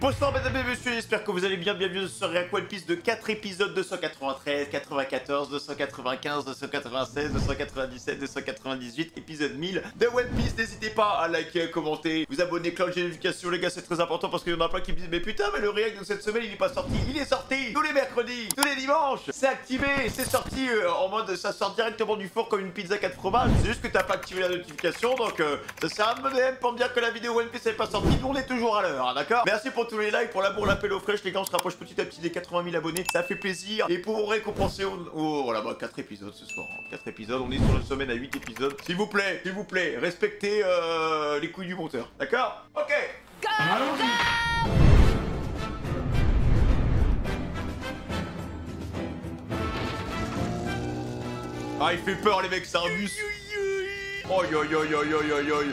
Bonsoir mesdames et messieurs, j'espère que vous allez bien. Bienvenue sur React One Piece de 4 épisodes, 293, 94, 295, 296, 297, 298, épisode 1000 de One Piece. N'hésitez pas à liker, commenter, vous abonner, cloche de notification les gars, c'est très important parce qu'il y en a plein qui me disent mais putain mais le React de cette semaine il est pas sorti. Il est sorti tous les mercredis, tous les dimanches, c'est activé, c'est sorti en mode ça sort directement du four comme une pizza 4 fromages. C'est juste que t'as pas activé la notification donc ça sert à rien de me DM pour me dire que la vidéo One Piece n'est pas sortie. Nous on est toujours à l'heure, hein, d'accord? Merci pour tous les likes, pour l'amour, l'appel aux fraîches, les gars, on se rapproche petit à petit des 80 000 abonnés, ça fait plaisir. Et pour récompenser, voilà, bah 4 épisodes ce soir, hein. 4 épisodes, on est sur une semaine à 8 épisodes. S'il vous plaît, respectez les couilles du monteur, d'accord? Ok. Ah, il fait peur les mecs, c'est un bus. Oi, oi, oi, oi, oi, oi, oi.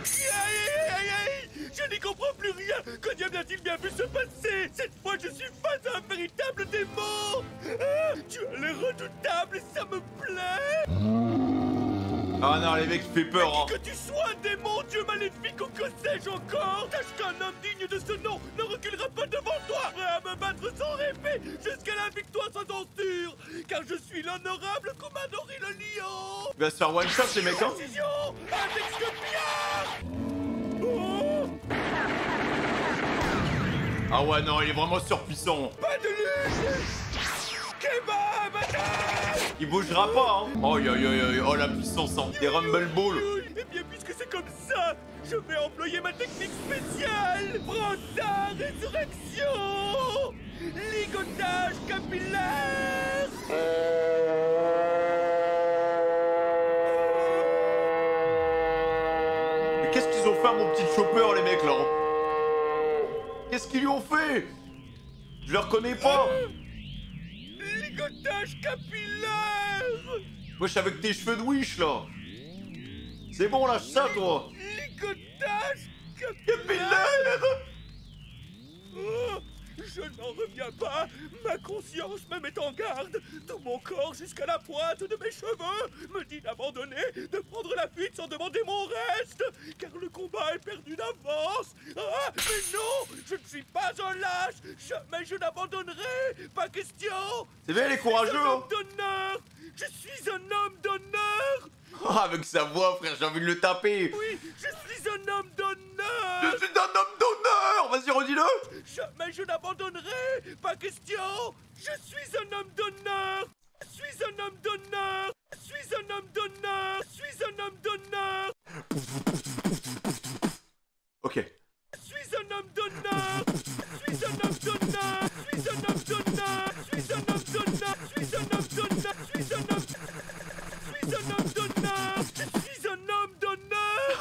Je n'y comprends plus rien. Que diable a-t-il bien pu se passer? Cette fois, je suis face à un véritable démon. Ah, tu as l'air redoutable et ça me plaît. Ah non, les mecs, il fait peur, hein. Que tu sois un démon, dieu maléfique ou que sais-je encore, sache qu'un homme digne de ce nom ne reculera pas devant toi, prêt à me battre sans rêver jusqu'à la victoire sans censure, car je suis l'honorable Kumadori le lion. Il va se faire one shot, les mecs, hein. Précision, avec ce oh. Ah ouais, non, il est vraiment surpuissant. Pas de lutte. Kebab, bataille. Il bougera pas, hein. Oh, oh la puissance, hein. Des Rumble Balls. Eh bien, puisque c'est comme ça, je vais employer ma technique spéciale. Prends ça, résurrection. Ligotage capillaire. Mais qu'est-ce qu'ils ont fait à mon petit chopper, les mecs, là? Qu'est-ce qu'ils lui ont fait? Je le reconnais pas. Ligotage capillaire. Wesh, avec tes cheveux de wish, là. C'est bon, lâche ça, toi. Ligotage Capillaire. Oh, je n'en reviens pas. Ma conscience me met en garde. Tout mon corps jusqu'à la pointe de mes cheveux me dit d'abandonner, de prendre la fuite sans demander mon reste, car le combat est perdu d'avance. Ah, mais non, je ne suis pas un lâche. Jamais je n'abandonnerai. Pas question. C'est bien, il est courageux, Je suis un hein. homme d'honneur. Je suis un homme d'honneur. Ah, avec sa voix, frère, j'ai envie de le taper. Oui, je suis un homme d'honneur. Je suis un homme d'honneur. Vas-y, redis-le. Jamais je n'abandonnerai. Pas question. Je suis un homme d'honneur. Je suis un homme d'honneur. Je suis un homme d'honneur. Je suis un homme d'honneur. Ok. Je suis un homme d'honneur. Je suis un homme d'honneur. Je suis un homme d'honneur. Je suis un homme d'honneur. Je suis un homme d'honneur. Je suis un homme d'honneur. Je suis un homme d'honneur. Je suis un homme d'honneur.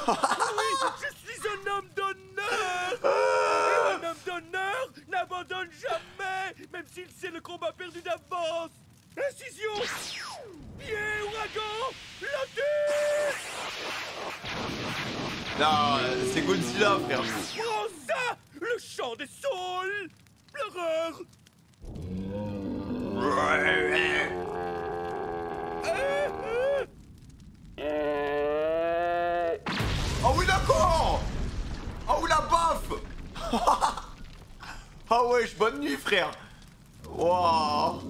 Oui, je suis un homme d'honneur. Et un homme d'honneur n'abandonne jamais, même s'il sait le combat perdu d'avance. Incision. Pied ouragan. Lotus. Non, c'est Godzilla, frère. Prends ça. Le chant des saules. Pleureur. Ah oui, d'accord. Ah oui, la baffe. Ah wesh, bonne nuit, frère. Waouh.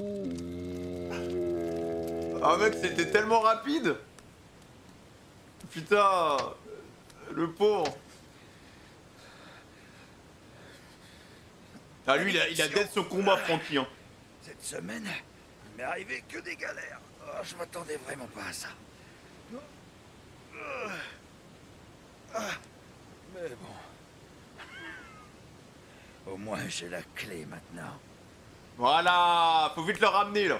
Ah mec, c'était tellement rapide. Putain. Le pauvre. Ah lui, il a dead son combat, Franky, hein. Cette semaine, il m'est arrivé que des galères. Oh, je m'attendais vraiment pas à ça. Mais bon. Au moins, j'ai la clé maintenant. Voilà. Faut vite le ramener, là.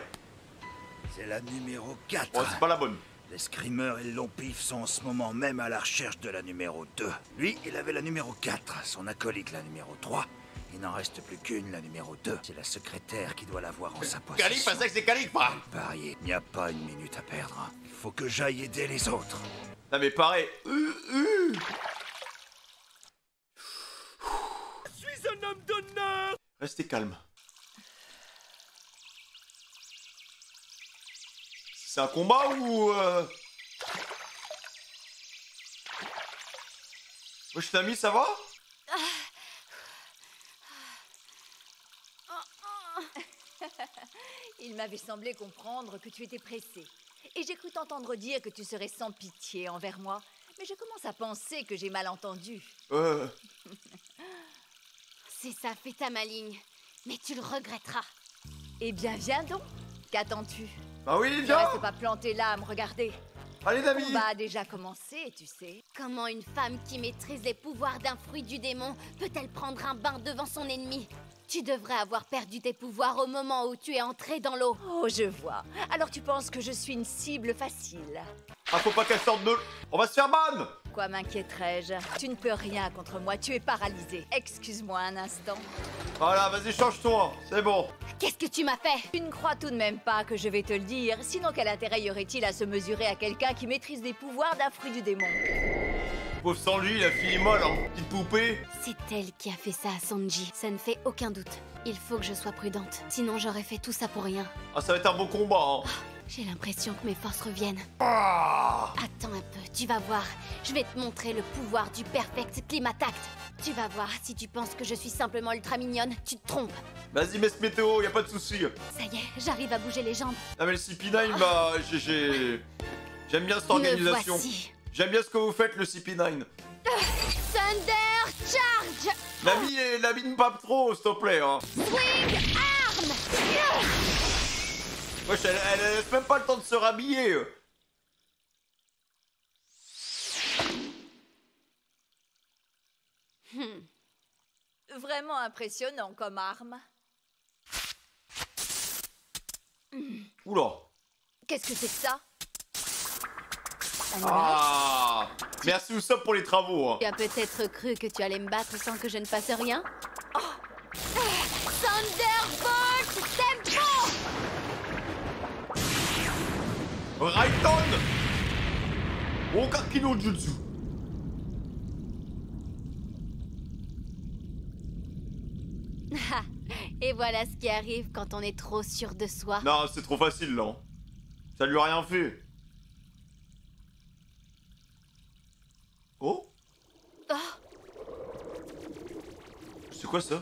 C'est la numéro 4. Bon, c'est pas la bonne. Les screamers et le long pif sont en ce moment même à la recherche de la numéro 2. Lui, il avait la numéro 4, son acolyte la numéro 3. Il n'en reste plus qu'une, la numéro 2. C'est la secrétaire qui doit l'avoir en sa possession. Calife, c'est que c'est Calife, pas. Parier, il n'y a pas une minute à perdre. Il faut que j'aille aider les autres. Non mais pareil. Je suis un homme d'honneur. Restez calme. C'est un combat ou... Wesh Nami, ça va? Il m'avait semblé comprendre que tu étais pressée. Et j'ai cru t'entendre dire que tu serais sans pitié envers moi. Mais je commence à penser que j'ai mal entendu. C'est ça, fais ta maligne. Mais tu le regretteras. Eh bien, viens donc. Qu'attends-tu? Ah oui, Ne viens. reste pas planté là à me regarder. Allez, Le Nami. combat a déjà commencé, tu sais. Comment une femme qui maîtrise les pouvoirs d'un fruit du démon peut-elle prendre un bain devant son ennemi? Tu devrais avoir perdu tes pouvoirs au moment où tu es entré dans l'eau. Oh, je vois. Alors tu penses que je suis une cible facile? Ah, faut pas qu'elle sorte de... On va se faire ban. Quoi m'inquiéterais-je? Tu ne peux rien contre moi, tu es paralysé. Excuse-moi un instant. Voilà, vas-y, change-toi. C'est bon. Qu'est-ce que tu m'as fait? Tu ne crois tout de même pas que je vais te le dire, sinon quel intérêt y aurait-il à se mesurer à quelqu'un qui maîtrise les pouvoirs d'un fruit du démon? Pauvre sans lui, la fille est molle, hein. Petite poupée. C'est elle qui a fait ça à Sanji. Ça ne fait aucun doute. Il faut que je sois prudente. Sinon, j'aurais fait tout ça pour rien. Ah, ça va être un beau combat, hein. J'ai l'impression que mes forces reviennent. Ah. Attends un peu, tu vas voir. Je vais te montrer le pouvoir du Perfect Climatact. Tu vas voir, si tu penses que je suis simplement ultra mignonne, tu te trompes. Vas-y, Miss Météo, y a pas de souci. Ça y est, j'arrive à bouger les jambes. Ah, mais le CP9, bah, j'aime bien cette organisation. Me voici. J'aime bien ce que vous faites, le CP9. Thunder Charge! Nami ne pape trop, s'il te plaît, hein. Swing Arm! Wesh, elle laisse même pas le temps de se rhabiller. Vraiment impressionnant comme arme. Oula. Qu'est-ce que c'est que ça? Ah. Merci Usopp pour les travaux, hein. Tu as peut-être cru que tu allais me battre sans que je ne fasse rien? Oh. Thunderbolt Tempo! Raiton. Okaki no Jutsu. Et voilà ce qui arrive quand on est trop sûr de soi. Non, c'est trop facile, là. Ça lui a rien fait. Oh. Oh. C'est quoi ça?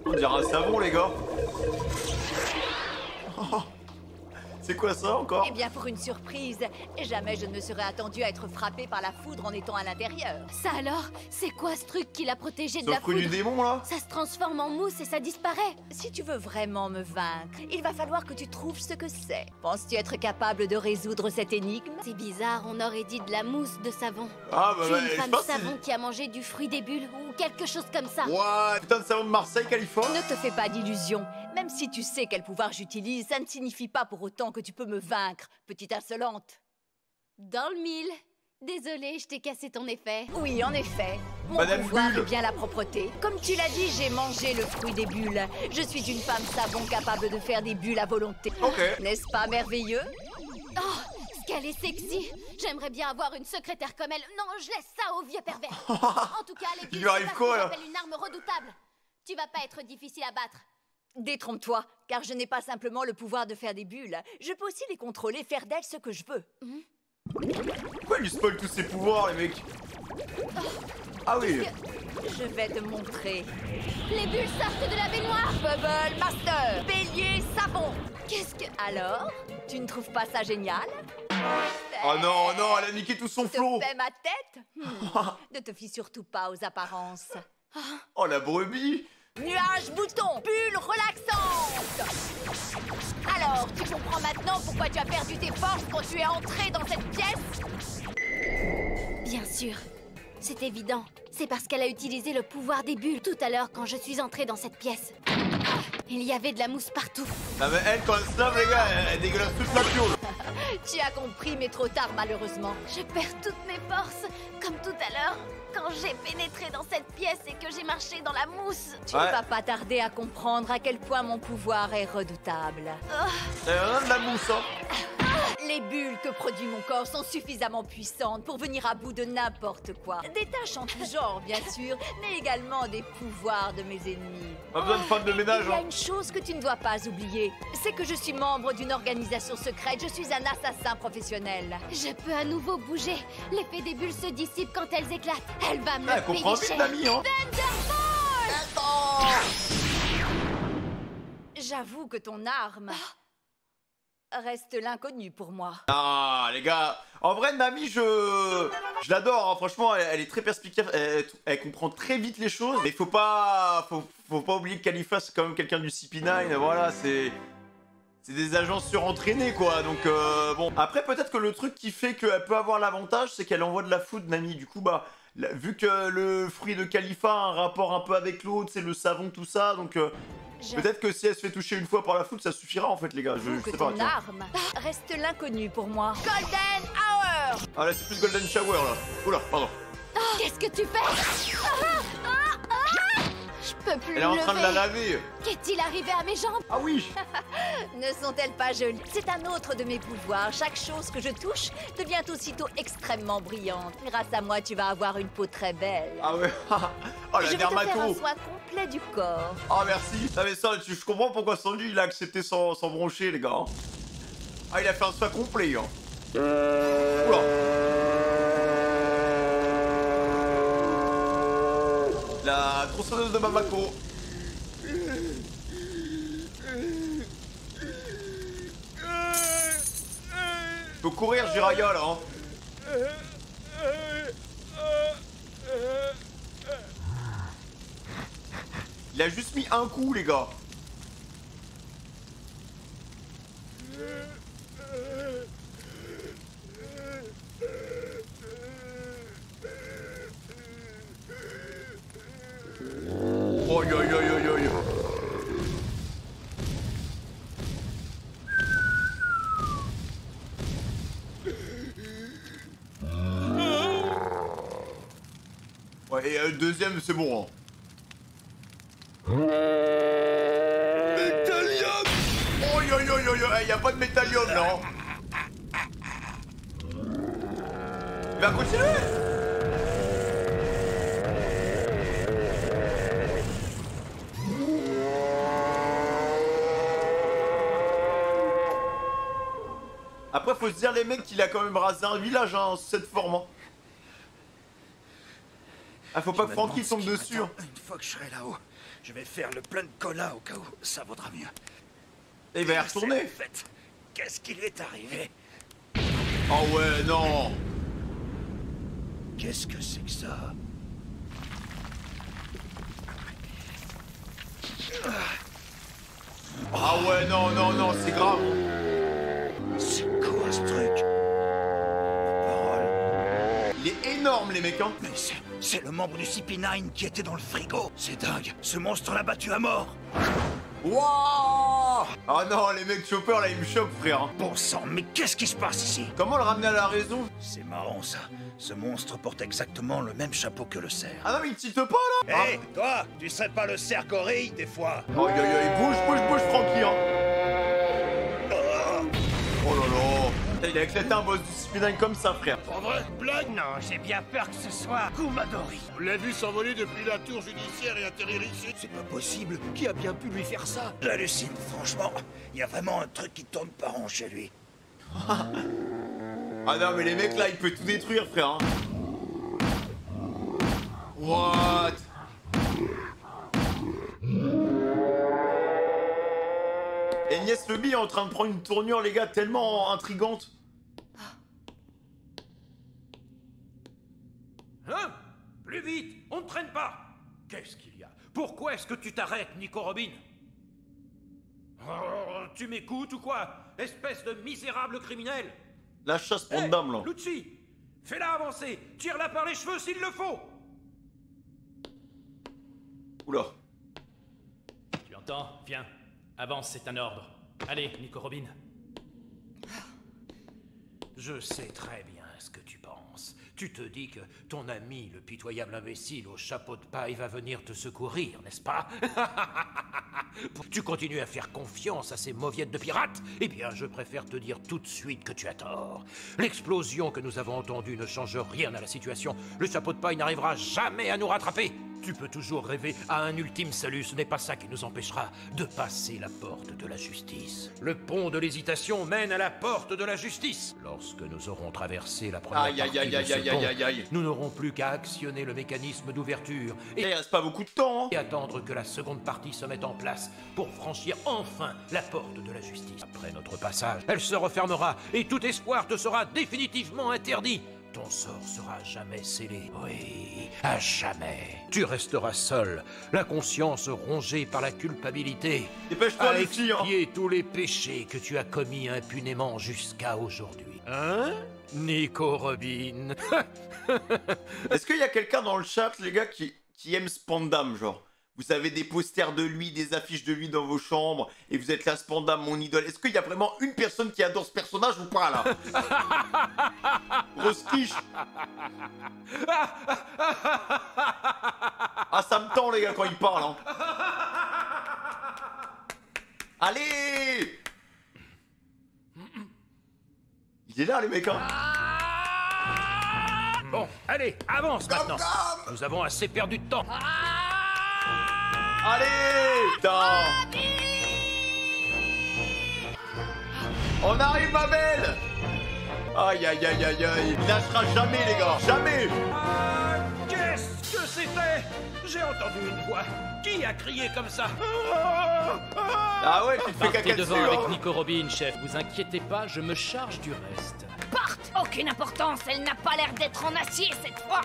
On dirait un savon, les gars. C'est quoi ça encore? Eh bien, pour une surprise, jamais je ne me serais attendu à être frappé par la foudre en étant à l'intérieur. Ça alors? C'est quoi ce truc qui l'a protégé de C'est la le fruit du foudre? démon, là? Ça se transforme en mousse et ça disparaît. Si tu veux vraiment me vaincre, il va falloir que tu trouves ce que c'est. Penses-tu être capable de résoudre cette énigme? C'est bizarre, on aurait dit de la mousse de savon. Ah, bah, Tu es une je femme pense que savon qui a mangé du fruit des bulles ou quelque chose comme ça. Ouais, putain de savon de Marseille, Californie. Ne te fais pas d'illusions. Même si tu sais quel pouvoir j'utilise, ça ne signifie pas pour autant que tu peux me vaincre, petite insolente. Dans le mille. Désolée, je t'ai cassé ton effet. Oui, en effet. Mon Madame pouvoir Bulle. est bien la propreté. Comme tu l'as dit, j'ai mangé le fruit des bulles. Je suis une femme savon capable de faire des bulles à volonté. Ok. N'est-ce pas merveilleux? Oh, ce qu'elle est sexy. J'aimerais bien avoir une secrétaire comme elle. Non, je laisse ça aux vieux pervers. En tout cas, les Il bulles, lui arrive c'est pas quoi, ce que là? j'appelle une arme redoutable. Tu vas pas être difficile à battre. Détrompe-toi, car je n'ai pas simplement le pouvoir de faire des bulles. Je peux aussi les contrôler, faire d'elles ce que je veux. Pourquoi il lui spoil tous ses pouvoirs, les mecs? Ah oui. Je vais te montrer. Les bulles sortent de la baignoire. Bubble Master, bélier savon. Qu'est-ce que... Alors, tu ne trouves pas ça génial? Oh non, non, elle a niqué tout son Te flot. fais ma tête? Ne te fie surtout pas aux apparences. Oh, la brebis. Nuage bouton, bulle relaxante. Alors, tu comprends maintenant pourquoi tu as perdu tes forces quand tu es entré dans cette pièce? Bien sûr. C'est évident. C'est parce qu'elle a utilisé le pouvoir des bulles tout à l'heure quand je suis entrée dans cette pièce. Il y avait de la mousse partout. Non mais elle, quand elle se lave, les gars, elle dégueulasse toute la piole. Tu as compris, mais trop tard malheureusement. Je perds toutes mes forces, comme tout à l'heure, quand j'ai pénétré dans cette pièce et que j'ai marché dans la mousse. Tu Ouais. ne vas pas tarder à comprendre à quel point mon pouvoir est redoutable. C'est rien de la mousse, hein. Les bulles que produit mon corps sont suffisamment puissantes pour venir à bout de n'importe quoi. Des tâches en tout genre, bien sûr, mais également des pouvoirs de mes ennemis. Pas besoin de femme de ménage, Il y a hein. une chose que tu ne dois pas oublier, c'est que je suis membre d'une organisation secrète, je suis un assassin professionnel. Je peux à nouveau bouger. L'effet des bulles se dissipe quand elles éclatent. Elle va me Elle comprend payer vite, cher. Nami, hein. J'avoue que ton arme reste l'inconnu pour moi. Ah, les gars, en vrai, Nami, je l'adore, hein. Franchement, elle est très perspicace, elle comprend très vite les choses, mais faut pas oublier que Khalifa, c'est quand même quelqu'un du CP9, voilà, c'est des agents surentraînés, quoi, donc bon. Après, peut-être que le truc qui fait qu'elle peut avoir l'avantage, c'est qu'elle envoie de la foudre, Nami, du coup, bah, vu que le fruit de Khalifa a un rapport un peu avec l'autre, c'est le savon, tout ça, donc... peut-être que si elle se fait toucher une fois par la foudre, ça suffira en fait, les gars. Je Que sais pas. ton Tiens. arme reste l'inconnu pour moi. Golden Hour! Ah là, c'est plus Golden Shower là. Oula, pardon. Qu'est-ce que tu fais? Je peux plus Elle est en me train de la lever. laver. Qu'est-il arrivé à mes jambes? Ah oui. Ne sont-elles pas jolies? C'est un autre de mes pouvoirs. Chaque chose que je touche devient aussitôt extrêmement brillante. Grâce à moi, tu vas avoir une peau très belle. Ah ouais. Oh la je vais te faire un dermato. soin complet du corps. Ah merci. Ah mais ça, je comprends pourquoi Sandy il a accepté sans broncher, les gars. Hein. Ah, il a fait un soin complet, hein. Oula. La tronçonneuse de Mamako. Faut courir, Jiraya, là, hein. Il a juste mis un coup, les gars. Oh, yo, yo, yo, yo, yo. Ouais, et le deuxième, c'est bon, hein. Métallium! Oh yo yo yo yo, y a pas de métallium là! Il va continuer! Après, faut se dire, les mecs, qu'il a quand même rasé un village, hein, cette forme. Hein. Ah, faut pas que Frankie tombe dessus. Hein. Une fois que je serai là-haut, je vais faire le plein de cola au cas où ça vaudra mieux. Et il va y retourner. En fait, qu'est-ce qui lui est arrivé? Oh ouais, non. Qu'est-ce que c'est que ça? Ah ouais, non, non, non, c'est grave. C'est quoi ce truc? Parole. Il est énorme, les mecs, hein. Mais c'est le membre du CP9 qui était dans le frigo. C'est dingue. Ce monstre l'a battu à mort. Wouah! Ah non, les mecs Chopper, là, ils me chopent, frère. Hein. Bon sang, mais qu'est-ce qui se passe ici? Comment le ramener à la raison? C'est marrant ça. Ce monstre porte exactement le même chapeau que le cerf. Ah non, mais il tilte pas, là. Hé, toi, tu serais pas le cerf gorille des fois? Oh, yo, yo, bouge, Frankie, hein. Oh là là. Putain, il a éclaté un boss du CP9 comme ça, frère. En vrai, blague? Non, j'ai bien peur que ce soit Kumadori. On l'a vu s'envoler depuis la tour judiciaire et atterrir ici. C'est pas possible. Qui a bien pu lui faire ça? J'hallucine, franchement. Il y a vraiment un truc qui tourne pas rond chez lui. Ah non, mais les mecs, là, il peut tout détruire, frère. Hein. What? Et Niès Leby est en train de prendre une tournure, les gars, tellement intrigante. Hein? Plus vite, on ne traîne pas. Qu'est-ce qu'il y a? Pourquoi est-ce que tu t'arrêtes, Nico Robin? Oh, tu m'écoutes ou quoi? Espèce de misérable criminel! La chasse pour Hey, dame, là. Lucci, fais-la avancer! Tire-la par les cheveux s'il le faut! Oula. Tu entends? Viens. Avance, c'est un ordre. Allez, Nico Robin. Je sais très bien ce que tu penses. Tu te dis que ton ami, le pitoyable imbécile au chapeau de paille, va venir te secourir, n'est-ce pas? Tu continues à faire confiance à ces mauviettes de pirates? Eh bien, je préfère te dire tout de suite que tu as tort. L'explosion que nous avons entendue ne change rien à la situation. Le chapeau de paille n'arrivera jamais à nous rattraper. Tu peux toujours rêver à un ultime salut, ce n'est pas ça qui nous empêchera de passer la porte de la justice. Le pont de l'hésitation mène à la porte de la justice. Lorsque nous aurons traversé la première partie de ce pont, nous n'aurons plus qu'à actionner le mécanisme d'ouverture Et il reste pas beaucoup de temps, hein. et attendre que la seconde partie se mette en place pour franchir enfin la porte de la justice. Après notre passage, elle se refermera et tout espoir te sera définitivement interdit. Ton sort sera à jamais scellé. Oui, à jamais. Tu resteras seul, la conscience rongée par la culpabilité, Dépêche-toi, à Lucie, hein. expier tous les péchés que tu as commis impunément jusqu'à aujourd'hui. Hein, Nico Robin? Est-ce qu'il y a quelqu'un dans le chat, les gars, qui aime Spandam, genre? Vous avez des posters de lui, des affiches de lui dans vos chambres, et vous êtes là, Spandam, mon idole. Est-ce qu'il y a vraiment une personne qui adore ce personnage ou pas, là? Grosse quiche. Ah, ça me tend, les gars, quand il parle, hein. Allez! Il est là, les mecs, hein. Bon, allez, avance maintenant. Come. Nous avons assez perdu de temps. Allez! Putain! On arrive, ma belle! Aïe, aïe, aïe, aïe, aïe. Il lâchera jamais, les gars. Jamais! Qu'est-ce que c'était? J'ai entendu une voix. Qui a crié comme ça? Ah ouais, tu te fais Partez caca devant dessus, avec hein. Nico Robin, chef. Vous inquiétez pas, je me charge du reste. Porte! Aucune importance, elle n'a pas l'air d'être en acier cette fois.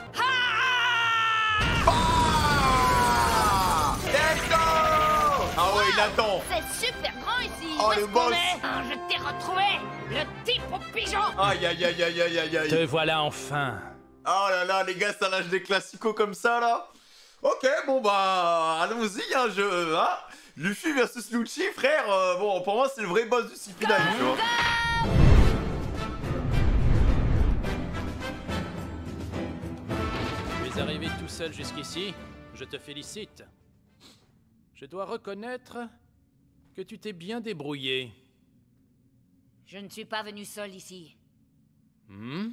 Let's go! Ah ouais, il attend. C'est super grand ici. Oh, Où est-ce le qu'on boss. est? Ah, je t'ai retrouvé, le type au pigeon. Aïe, aïe, aïe, aïe, aïe, aïe, aïe. Te voilà enfin. Oh là là, les gars, ça lâche des classicos comme ça, là. Ok, bon, bah, allons-y, hein, hein. Luffy versus Lucci, frère, bon, pour moi, c'est le vrai boss du Sipinai, tu vois. Tu es arrivé tout seul jusqu'ici. Je te félicite. Je dois reconnaître que tu t'es bien débrouillé. Je ne suis pas venu seul ici. Hmm?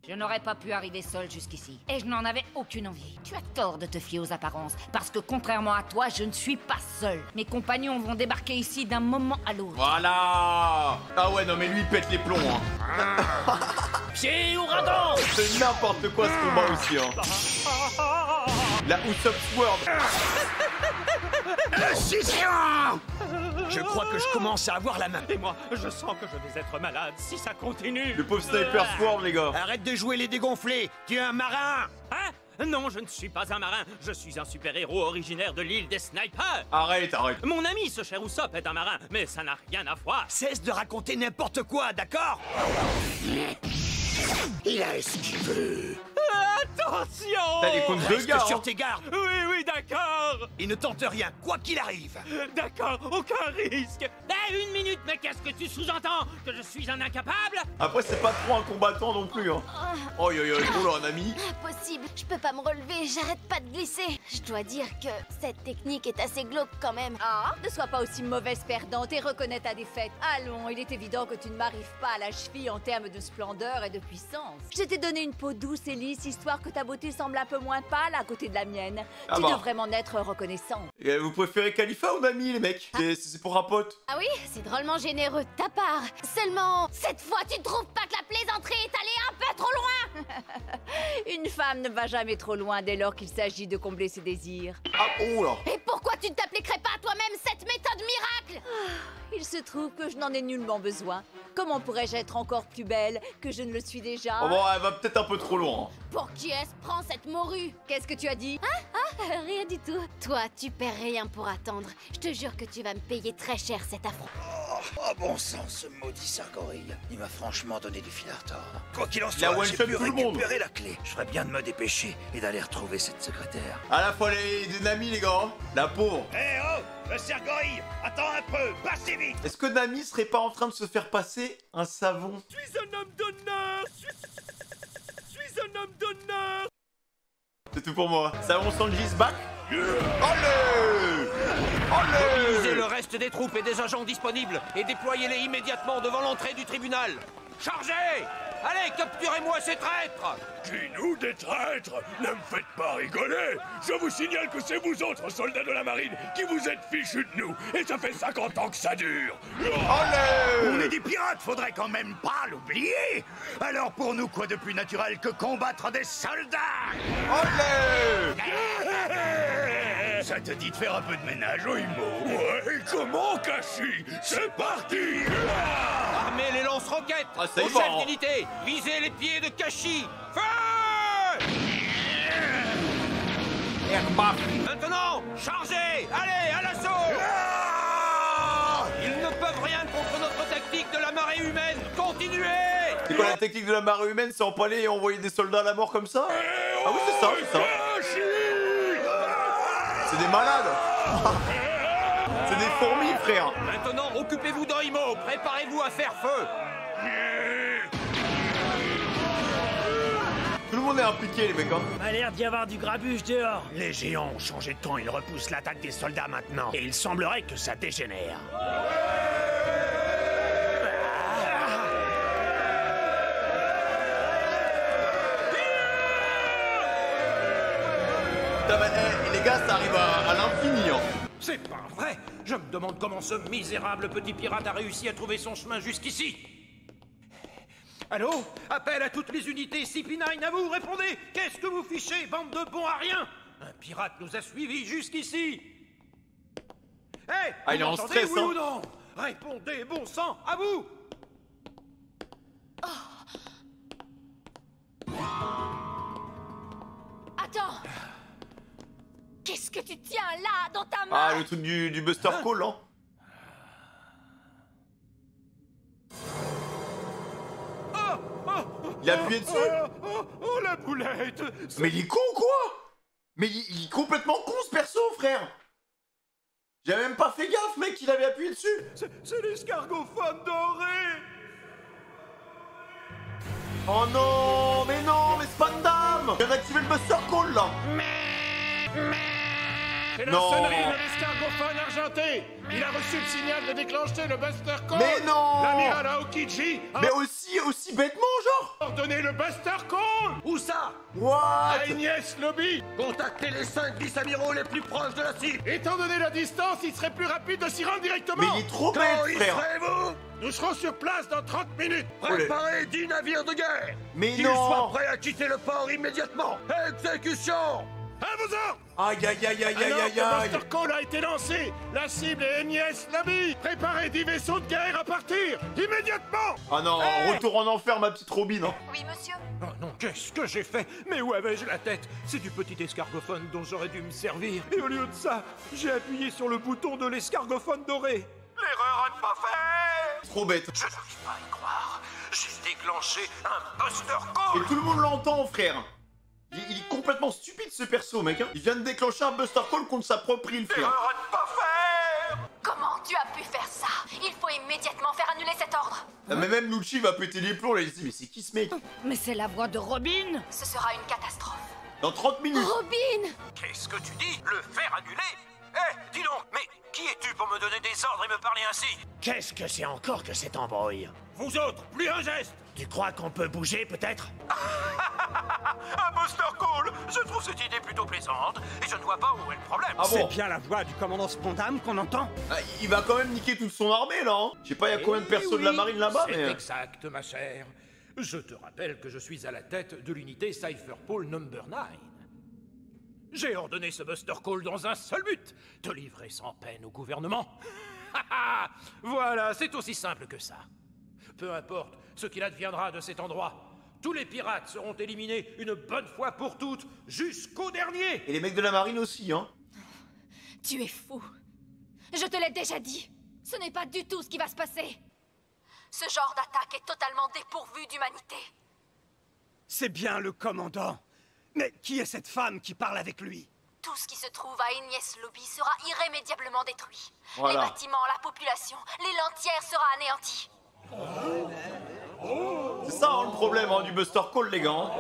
Je n'aurais pas pu arriver seul jusqu'ici. Et je n'en avais aucune envie. Tu as tort de te fier aux apparences. Parce que contrairement à toi, je ne suis pas seul. Mes compagnons vont débarquer ici d'un moment à l'autre. Voilà. Ah ouais, non, mais lui, il pète les plombs, hein. Pied au radon! C'est n'importe quoi, ce combat aussi, hein. La Usopp Sword. Je crois que je commence à avoir la main. Et moi, je sens que je vais être malade si ça continue. Le pauvre Sniper Sword, les gars. Arrête de jouer les dégonflés. Tu es un marin. Hein? Non, je ne suis pas un marin. Je suis un super-héros originaire de l'île des Snipers. Arrête, arrête. Mon ami, ce cher Usopp, est un marin, mais ça n'a rien à voir. Cesse de raconter n'importe quoi, d'accord? Il a ce qu'il veut. Attention! T'as des comptes de Reste gars, sur hein. tes gardes. Oui, oui, d'accord. Il ne tente rien, quoi qu'il arrive. D'accord, aucun risque. Eh, une minute, mais qu'est-ce que tu sous-entends? Que je suis un incapable? Après, c'est pas trop un combattant non plus, hein. Oh, yo, yo, oh là, un ami. Impossible, je peux pas me relever, j'arrête pas de glisser. Je dois dire que cette technique est assez glauque quand même. Ah, ne sois pas aussi mauvaise perdante et reconnais ta défaite. Allons, il est évident que tu ne m'arrives pas à la cheville en termes de splendeur et de puissance. Je t'ai donné une peau douce et lisse, histoire que ta beauté semble un peu moins pâle à côté de la mienne. Ah Tu bah. devrais m'en être reconnaissant. Et vous préférez Khalifa ou Nami, les mecs? C'est pour un pote. Ah oui, c'est drôlement généreux de ta part. Seulement, cette fois, tu trouves pas que la plaisanterie est allée un peu trop loin? Une femme ne va jamais trop loin dès lors qu'il s'agit de combler ses désirs. Ah, oh là. Et pourquoi tu ne t'appliquerais pas toi-même cette méthode miracle? Il se trouve que je n'en ai nullement besoin. Comment pourrais-je être encore plus belle que je ne le suis déjà? Oh bon, elle va peut-être un peu trop loin. Pour qui est-ce prend cette morue? Qu'est-ce que tu as dit? Rien du tout. Toi, tu perds rien pour attendre. Je te jure que tu vas me payer très cher cet affront. Oh bon sang, ce maudit Sargorille. Il m'a franchement donné du fil à retordre. Quoi qu'il en Il a soit, one-shot j'ai pu tout le monde. récupérer la clé. Je ferais bien de me dépêcher et d'aller retrouver cette secrétaire. À la fois les Nami, les gars. La pauvre. Eh oh, le Sergoï, attends un peu, passez vite. Est-ce que Nami serait pas en train de se faire passer un savon? Je suis un homme d'honneur. Je suis un homme d'honneur. C'est tout pour moi. Ça on sent le G-Back. Allez! Mobilisez le reste des troupes et des agents disponibles et déployez-les immédiatement devant l'entrée du tribunal. Chargez! Allez, capturez-moi ces traîtres! Qui nous, des traîtres? Ne me faites pas rigoler! Je vous signale que c'est vous autres, soldats de la marine, qui vous êtes fichus de nous, et ça fait 50 ans que ça dure! On est des pirates, faudrait quand même pas l'oublier! Alors pour nous, quoi de plus naturel que combattre des soldats? Ça te dit de faire un peu de ménage au Imo? Ouais, comment, Kashi? C'est parti! Armez les lance-roquettes! Ah, c'est Au bon. chef d'unité, visez les pieds de Kashi! Feu! Maintenant, chargez! Allez, à l'assaut! Ils ne peuvent rien contre notre tactique de la marée humaine! Continuez! C'est quoi la technique de la marée humaine? C'est empaler et envoyer des soldats à la mort comme ça? Ah oui, c'est ça, c'est ça. C'est des malades. C'est des fourmis, frère. Maintenant, occupez-vous d'Oimo! Préparez-vous à faire feu! Tout le monde est impliqué, les mecs, hein. A l'air d'y avoir du grabuge dehors. Les géants ont changé de camp, ils repoussent l'attaque des soldats maintenant. Et il semblerait que ça dégénère. Putain, bah, les gars, ça arrive à l'infini, hein. C'est pas vrai! Je me demande comment ce misérable petit pirate a réussi à trouver son chemin jusqu'ici! Allô? Appel à toutes les unités CP9, à vous, répondez! Qu'est-ce que vous fichez, bande de bons à rien? Un pirate nous a suivis jusqu'ici! Hé! Ah, il est en stress, oui hein. ou non? Répondez, bon sang, à vous! Attends! Qu'est-ce que tu tiens là, dans ta main? Ah, le truc du Buster Call, hein. Il a appuyé dessus. Oh, la boulette! Mais il est con, quoi? Mais il est complètement con, ce perso, frère. J'avais même pas fait gaffe, mec, qu'il avait appuyé dessus. C'est l'escargophone doré! Oh non, mais c'est pas de dame. Il vient d'activer le Buster Call, là. C'est la Non. sonnerie de l'escargophone argenté. Il a reçu le signal de déclencher le Buster Call. Mais non. L'amiral Aokiji a Mais aussi bêtement, genre. ordonné le Buster Call Où ça? What? à Ignace Lobby. Contactez les 5 vice-amiraux les plus proches de la cible. Étant donné la distance, il serait plus rapide de s'y rendre directement. Mais il est trop Quand bête, y frère. serez-vous? Nous serons sur place dans 30 minutes. Préparez 10 navires de guerre. Mais Qu'ils non. soient prêts à quitter le port immédiatement. Exécution! À vos ordres. Aïe, aïe, aïe, aïe, aïe, Alors aïe, que aïe. Buster Call a été lancé, la cible est Ignace Lobby. Préparez 10 vaisseaux de guerre à partir immédiatement. Ah non, retour en enfer, ma petite Robin, hein. Oui, monsieur. Oh non, qu'est-ce que j'ai fait? Mais où avais-je la tête? C'est du petit escargophone dont j'aurais dû me servir. Et au lieu de ça, j'ai appuyé sur le bouton de l'escargophone doré. L'erreur à ne pas faire! Trop bête. Je n'arrive pas à y croire. J'ai déclenché un Buster Call! Et tout le monde l'entend, frère. Il est complètement stupide, ce perso, mec, hein. Il vient de déclencher un Buster Call contre sa propre île, frère. L'erreur à ne pas faire! Comment tu as pu faire ça? Il faut immédiatement faire annuler cet ordre. Ah, mais même Lucci va péter les plombs, là. Il se dit, mais c'est qui ce mec? Mais c'est la voix de Robin. Ce sera une catastrophe. Dans 30 minutes. Robin! Qu'est-ce que tu dis? Le faire annuler? Eh, dis donc, mais qui es-tu pour me donner des ordres et me parler ainsi? Qu'est-ce que c'est encore que cette embrouille? Vous autres, plus un geste! Tu crois qu'on peut bouger peut-être? Un Buster Call! Je trouve cette idée plutôt plaisante, et je ne vois pas où est le problème. Ah bon? bien la voix du commandant Spondam qu'on entend? Ah, il va quand même niquer toute son armée, là, hein. Je sais pas, il y a combien de persos de la marine là-bas, C'est mais... exact, ma chère. Je te rappelle que je suis à la tête de l'unité Cypherpole Number 9. J'ai ordonné ce Buster Call dans un seul but, te livrer sans peine au gouvernement. Voilà, c'est aussi simple que ça. Peu importe ce qu'il adviendra de cet endroit, tous les pirates seront éliminés une bonne fois pour toutes, jusqu'au dernier. Et les mecs de la marine aussi, hein. Tu es fou. Je te l'ai déjà dit. Ce n'est pas du tout ce qui va se passer. Ce genre d'attaque est totalement dépourvu d'humanité. C'est bien le commandant. Mais qui est cette femme qui parle avec lui? Tout ce qui se trouve à Ignace Lobby sera irrémédiablement détruit. Voilà. Les bâtiments, la population, l'île entière sera anéantie. C'est ça, hein, le problème, hein, du Buster Call, les gars, hein.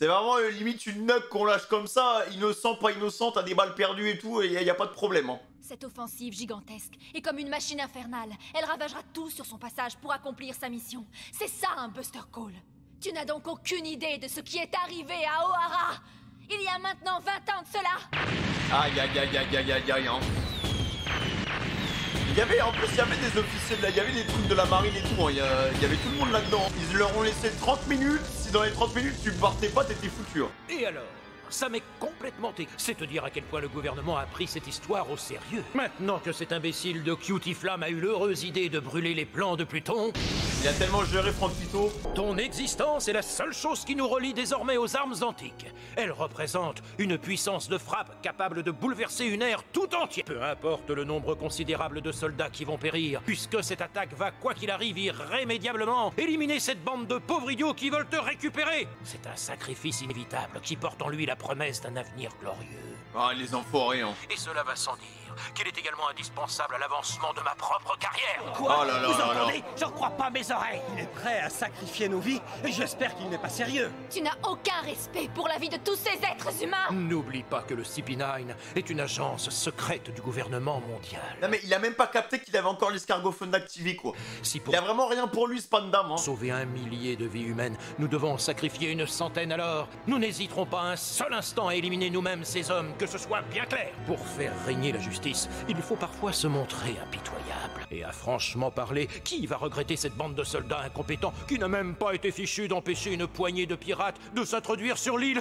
C'est vraiment limite une nuque qu'on lâche comme ça, innocent, pas innocent, t'as des balles perdues et tout, et y a pas de problème. Hein. Cette offensive gigantesque est comme une machine infernale. Elle ravagera tout sur son passage pour accomplir sa mission. C'est ça un Buster Call. Tu n'as donc aucune idée de ce qui est arrivé à O'Hara. Il y a maintenant 20 ans de cela. Aïe aïe aïe aïe aïe aïe aïe. Hein. Il y avait en plus, il y avait des officiels là, il y avait des trucs de la marine et tout, hein. Il y avait tout le monde là-dedans. Ils leur ont laissé 30 minutes, si dans les 30 minutes tu partais pas, t'étais foutu. Hein. Et alors? Ça m'est complètement C'est te dire à quel point le gouvernement a pris cette histoire au sérieux. Maintenant que cet imbécile de Cutie Flamme a eu l'heureuse idée de brûler les plans de Pluton... Il a tellement géré Franck Pito. Ton existence est la seule chose qui nous relie désormais aux armes antiques. Elle représente une puissance de frappe capable de bouleverser une ère tout entière. Peu importe le nombre considérable de soldats qui vont périr, puisque cette attaque va, quoi qu'il arrive, irrémédiablement éliminer cette bande de pauvres idiots qui veulent te récupérer. C'est un sacrifice inévitable qui porte en lui la promesse d'un avenir glorieux. Ah, les enfoirés, hein. Et cela va sans dire qu'il est également indispensable à l'avancement de ma propre carrière. Quoi? Oh là là Vous là entendez? J'en crois pas mes oreilles. Il est prêt à sacrifier nos vies et j'espère qu'il n'est pas sérieux. Tu n'as aucun respect pour la vie de tous ces êtres humains. N'oublie pas que le CP9 est une agence secrète du gouvernement mondial. Non mais il a même pas capté qu'il avait encore l'escargophone activé quoi. Si pour Il a vraiment rien pour lui ce pandam. Hein. sauver 1 millier de vies humaines, nous devons sacrifier une centaine alors. Nous n'hésiterons pas un seul instant à éliminer nous-mêmes ces hommes, que ce soit bien clair. Pour faire régner la justice, il faut parfois se montrer impitoyable. Et à franchement parler, qui va regretter cette bande de soldats incompétents qui n'a même pas été fichu d'empêcher une poignée de pirates de s'introduire sur l'île?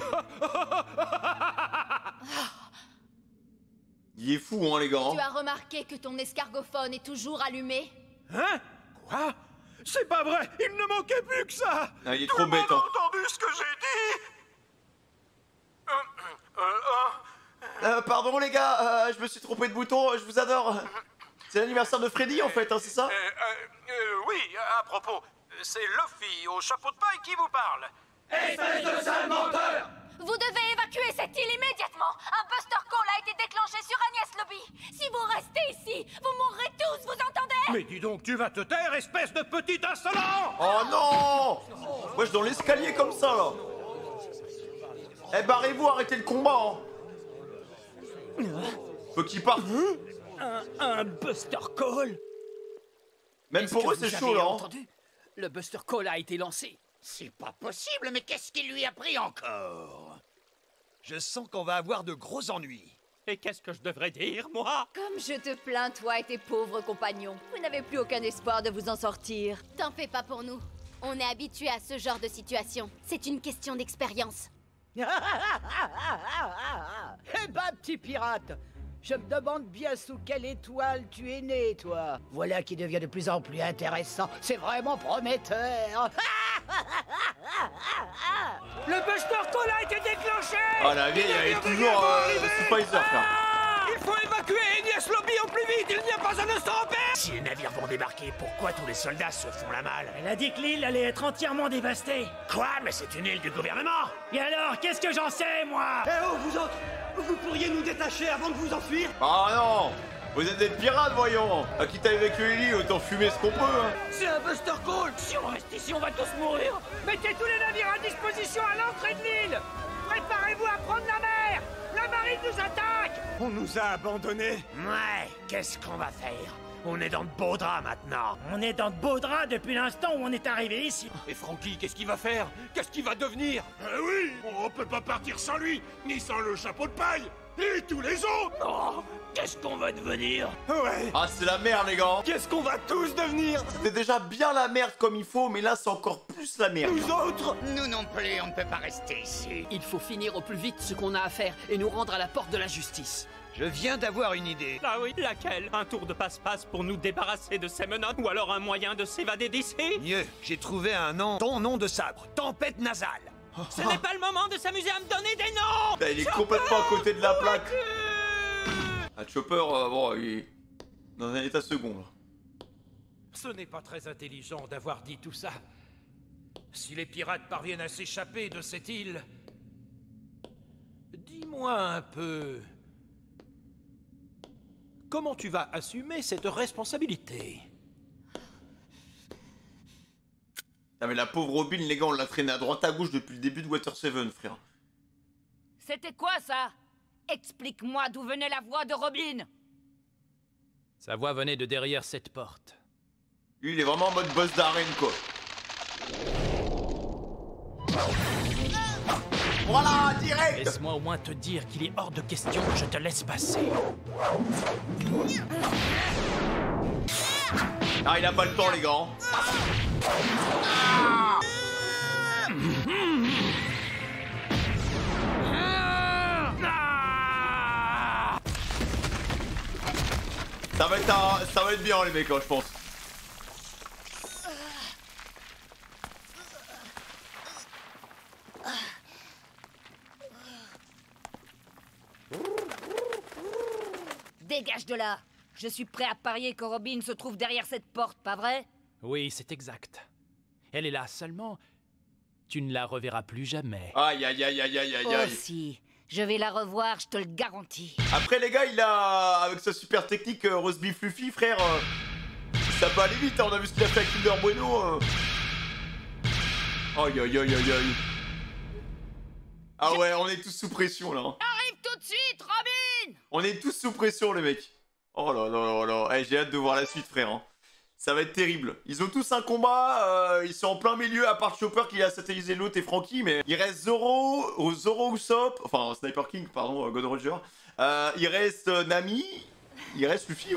Il est fou hein les gars. Hein. Tu as remarqué que ton escargophone est toujours allumé? Hein? Quoi? C'est pas vrai! Il ne manquait plus que ça! Ah, il est trop bête. Hein. entendu ce que j'ai dit? Pardon les gars, je me suis trompé de bouton, je vous adore. C'est l'anniversaire de Freddy en fait, hein, c'est ça? Oui, à propos, c'est Luffy au chapeau de paille qui vous parle. Espèce de sale menteur! Vous devez évacuer cette île immédiatement. Un Buster Call a été déclenché sur Agnès Lobby. Si vous restez ici, vous mourrez tous, vous entendez? Mais dis donc, tu vas te taire, espèce de petit insolent! Oh non! Moi je dans l'escalier comme ça là. Eh barrez-vous, arrêtez le combat. Hein. Faut qu'il parte. Un Buster Call? Même pour eux c'est chaud là. Hein. Entendu? Le Buster Call a été lancé. C'est pas possible, mais qu'est-ce qui lui a pris encore? Je sens qu'on va avoir de gros ennuis. Et qu'est-ce que je devrais dire, moi? Comme je te plains, toi et tes pauvres compagnons. Vous n'avez plus aucun espoir de vous en sortir. T'en fais pas pour nous. On est habitué à ce genre de situation. C'est une question d'expérience. Eh ben, petit pirate, je me demande bien sous quelle étoile tu es né, toi. Voilà qui devient de plus en plus intéressant. C'est vraiment prometteur. Le Buster Call a été déclenché! Ah la vieille elle est toujours Spicer frère. Il faut évacuer Agnès Lobby au plus vite! Il n'y a pas un instant à perdre! Si les navires vont débarquer, pourquoi tous les soldats se font la malle? Elle a dit que l'île allait être entièrement dévastée. Quoi? Mais c'est une île du gouvernement! Et alors, qu'est-ce que j'en sais, moi? Eh oh, vous autres, vous pourriez nous détacher avant de vous enfuir? Ah non! Vous êtes des pirates voyons. À qui t'as évacué l'île, autant fumer ce qu'on peut. Hein. C'est un Buster Call! Si on reste ici, on va tous mourir! Mettez tous les navires à disposition à l'entrée de l'île! Préparez-vous à prendre la mer! La marine nous attaque! On nous a abandonnés. Ouais, qu'est-ce qu'on va faire? On est dans de beaux draps maintenant. On est dans de beaux draps depuis l'instant où on est arrivé ici. Et Frankie, qu'est-ce qu'il va faire? Qu'est-ce qu'il va devenir? Oui, on peut pas partir sans lui, ni sans le chapeau de paille. Et tous les autres. Oh, qu'est-ce qu'on va devenir? Ouais. Ah c'est la merde les gars. Qu'est-ce qu'on va tous devenir? C'était déjà bien la merde comme il faut, mais là c'est encore plus la merde. Nous autres? Nous non plus, on ne peut pas rester ici. Il faut finir au plus vite ce qu'on a à faire et nous rendre à la porte de la justice. Je viens d'avoir une idée. Ah oui, laquelle? Un tour de passe-passe pour nous débarrasser de ces menottes? Ou alors un moyen de s'évader d'ici? Mieux, j'ai trouvé un nom. Ton nom de sabre. Tempête nasale. Ce n'est pas le moment de s'amuser à me donner des noms! Putain, il est complètement à côté de la plaque. Ah, Chopper, bon, il est dans un état second. Là. Ce n'est pas très intelligent d'avoir dit tout ça. Si les pirates parviennent à s'échapper de cette île... Dis-moi un peu... Comment tu vas assumer cette responsabilité? Ah mais la pauvre Robin, les gars, on l'a traîné à droite à gauche depuis le début de Water 7, frère. C'était quoi ça? Explique-moi d'où venait la voix de Robin. Sa voix venait de derrière cette porte. Lui, il est vraiment en mode boss d'arène, quoi. Voilà, direct. Laisse-moi au moins te dire qu'il est hors de question que je te laisse passer. Ah, il a pas le temps, les gars. Ça va être bien, les mecs, hein, je pense. Dégage de là. Je suis prêt à parier que Robin se trouve derrière cette porte, pas vrai? Oui, c'est exact. Elle est là seulement. Tu ne la reverras plus jamais. Aïe, aïe, aïe, aïe, aïe, aïe, aïe. Aussi. Je vais la revoir, je te le garantis. Après, les gars, il a... Avec sa super technique roast beef Fluffy, frère... Ça peut aller vite, hein, on a vu ce qu'il a fait avec Kinder Bueno. Aïe, aïe, aïe, aïe, aïe. Ah ouais, on est tous sous pression, là. Arrive tout de suite, Robin! On est tous sous pression, les mecs. Oh là là là là. Hey, j'ai hâte de voir la suite, frère. Hein. Ça va être terrible. Ils ont tous un combat. Ils sont en plein milieu, à part Chopper qui a satellisé l'autre et Franky. Mais il reste Zoro Usopp. Enfin, Sniper King, pardon, God Roger. Il reste Nami. Il reste Luffy.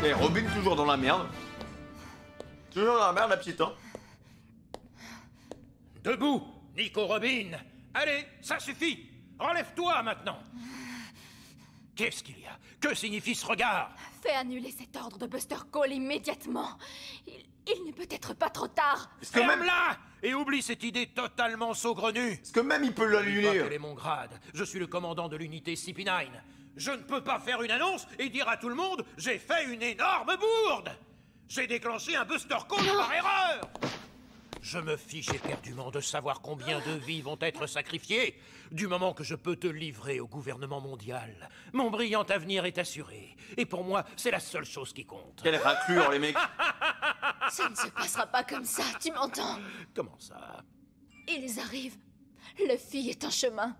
Et Robin toujours dans la merde. Toujours dans la merde, la petite, hein. Debout, Nico Robin. Allez, ça suffit. Relève-toi maintenant. Qu'est-ce qu'il y a? Que signifie ce regard? Fais annuler cet ordre de Buster Call immédiatement. Il n'est peut-être pas trop tard. Ferme-la et oublie cette idée totalement saugrenue. Est-ce que même il peut l'annuler? Quel est mon grade? Je suis le commandant de l'unité CP9. Je ne peux pas faire une annonce et dire à tout le monde « J'ai fait une énorme bourde !» J'ai déclenché un Buster Call par erreur. Je me fiche éperdument de savoir combien de vies vont être sacrifiées, du moment que je peux te livrer au gouvernement mondial. Mon brillant avenir est assuré, et pour moi, c'est la seule chose qui compte. Quelle raclure, les mecs. Ça ne se passera pas comme ça, tu m'entends? Comment ça? Ils arrivent. Luffy est en chemin.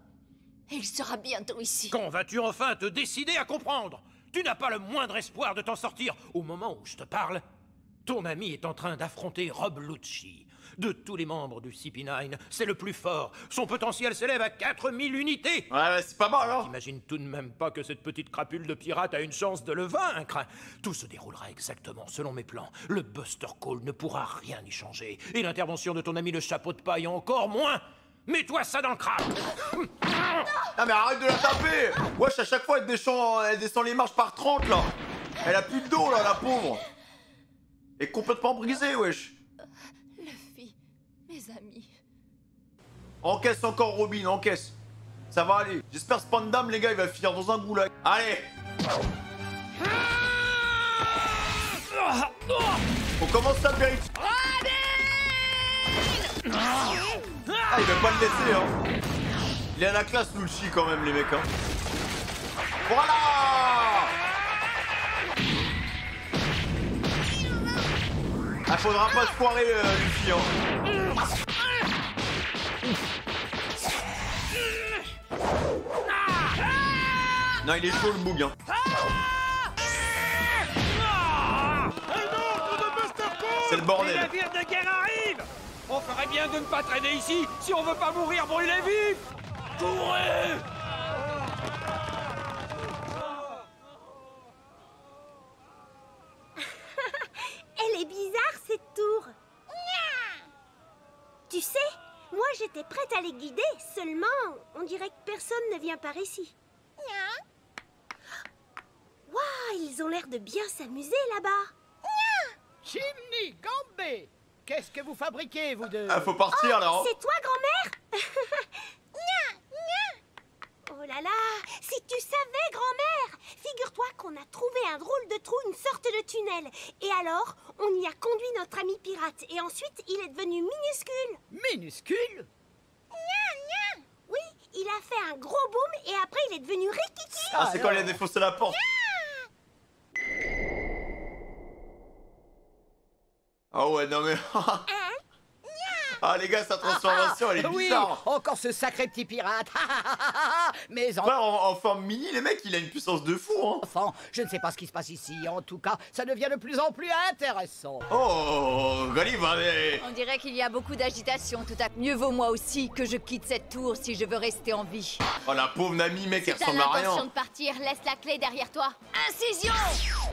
Et il sera bientôt ici. Quand vas-tu enfin te décider à comprendre? Tu n'as pas le moindre espoir de t'en sortir au moment où je te parle. Ton ami est en train d'affronter Rob Lucci. De tous les membres du CP9, c'est le plus fort. Son potentiel s'élève à 4000 unités. Ouais, c'est pas mal, hein. T'imagines tout de même pas que cette petite crapule de pirate a une chance de le vaincre. Tout se déroulera exactement selon mes plans. Le Buster Call ne pourra rien y changer. Et l'intervention de ton ami le chapeau de paille encore moins. Mets-toi ça dans le crâne. Ah mais arrête de la taper. Wesh, à chaque fois elle descend les marches par 30 là. Elle a plus de dos là, la pauvre. Elle est complètement brisée, wesh. Luffy, mes amis. Encaisse encore Robin, encaisse. Ça va aller. J'espère Spandam, les gars, il va finir dans un goulag. Allez. On commence la vérité. Ah, il veut pas le laisser, hein. Il a la classe, Lucci, quand même, les mecs, hein. Voilà. Ah, faudra pas se foirer, Luffy, hein. Non, il est chaud, le boug, hein. C'est le bordel. Les navires de guerre arrivent. On ferait bien de ne pas traîner ici si on veut pas mourir brûlé vif. Courez! Elle est bizarre, cette tour. Tu sais, moi j'étais prête à les guider, seulement on dirait que personne ne vient par ici. Waouh, ils ont l'air de bien s'amuser là-bas. Chimney, Gambé, qu'est-ce que vous fabriquez, vous deux? Ah, faut partir, là, hein. C'est toi, grand-mère? Oh là là, si tu savais, grand-mère! Figure-toi qu'on a trouvé un drôle de trou, une sorte de tunnel. Et alors, on y a conduit notre ami pirate. Et ensuite, il est devenu minuscule. Minuscule? Oui, il a fait un gros boom et après, il est devenu rikiki. Ah, c'est quand il a défoncé la porte. Ah ouais, non mais... Ah les gars, sa transformation elle est Oui, bizarre. encore ce sacré petit pirate. Mais Frère, en forme mini, les mecs, il a une puissance de fou, hein. enfant, je ne sais pas ce qui se passe ici. En tout cas, ça devient de plus en plus intéressant. Oh, Galiv, allez. On dirait qu'il y a beaucoup d'agitation tout à coup. Mieux vaut moi aussi que je quitte cette tour si je veux rester en vie. Oh la pauvre Nami, mec, elle T'as ressemble à l'intention rien. de partir, laisse la clé derrière toi. Incision!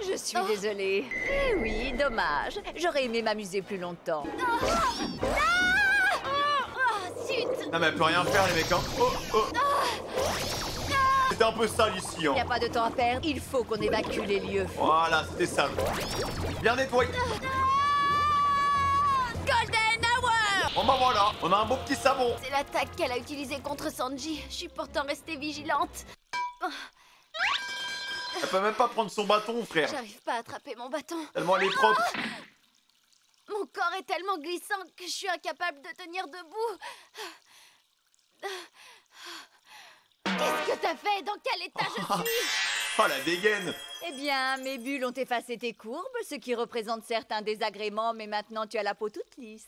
Je suis désolée. Eh oui, dommage. J'aurais aimé m'amuser plus longtemps. Non mais elle peut rien faire les mecs, hein. Oh, oh. C'était un peu sale ici, Il n'y a hein. pas de temps à perdre, il faut qu'on évacue les lieux. Voilà, c'était sale. Bien nettoyé. Golden Hour! Bon bah voilà, on a un beau petit savon. C'est l'attaque qu'elle a utilisée contre Sanji. Je suis pourtant restée vigilante. Elle peut même pas prendre son bâton, frère. J'arrive pas à attraper mon bâton. Tellement elle est propre. Mon corps est tellement glissant que je suis incapable de tenir debout. Qu'est-ce que t'as fait? Dans quel état je suis? Oh la dégaine. Eh bien, mes bulles ont effacé tes courbes, ce qui représente certains désagréments, mais maintenant tu as la peau toute lisse.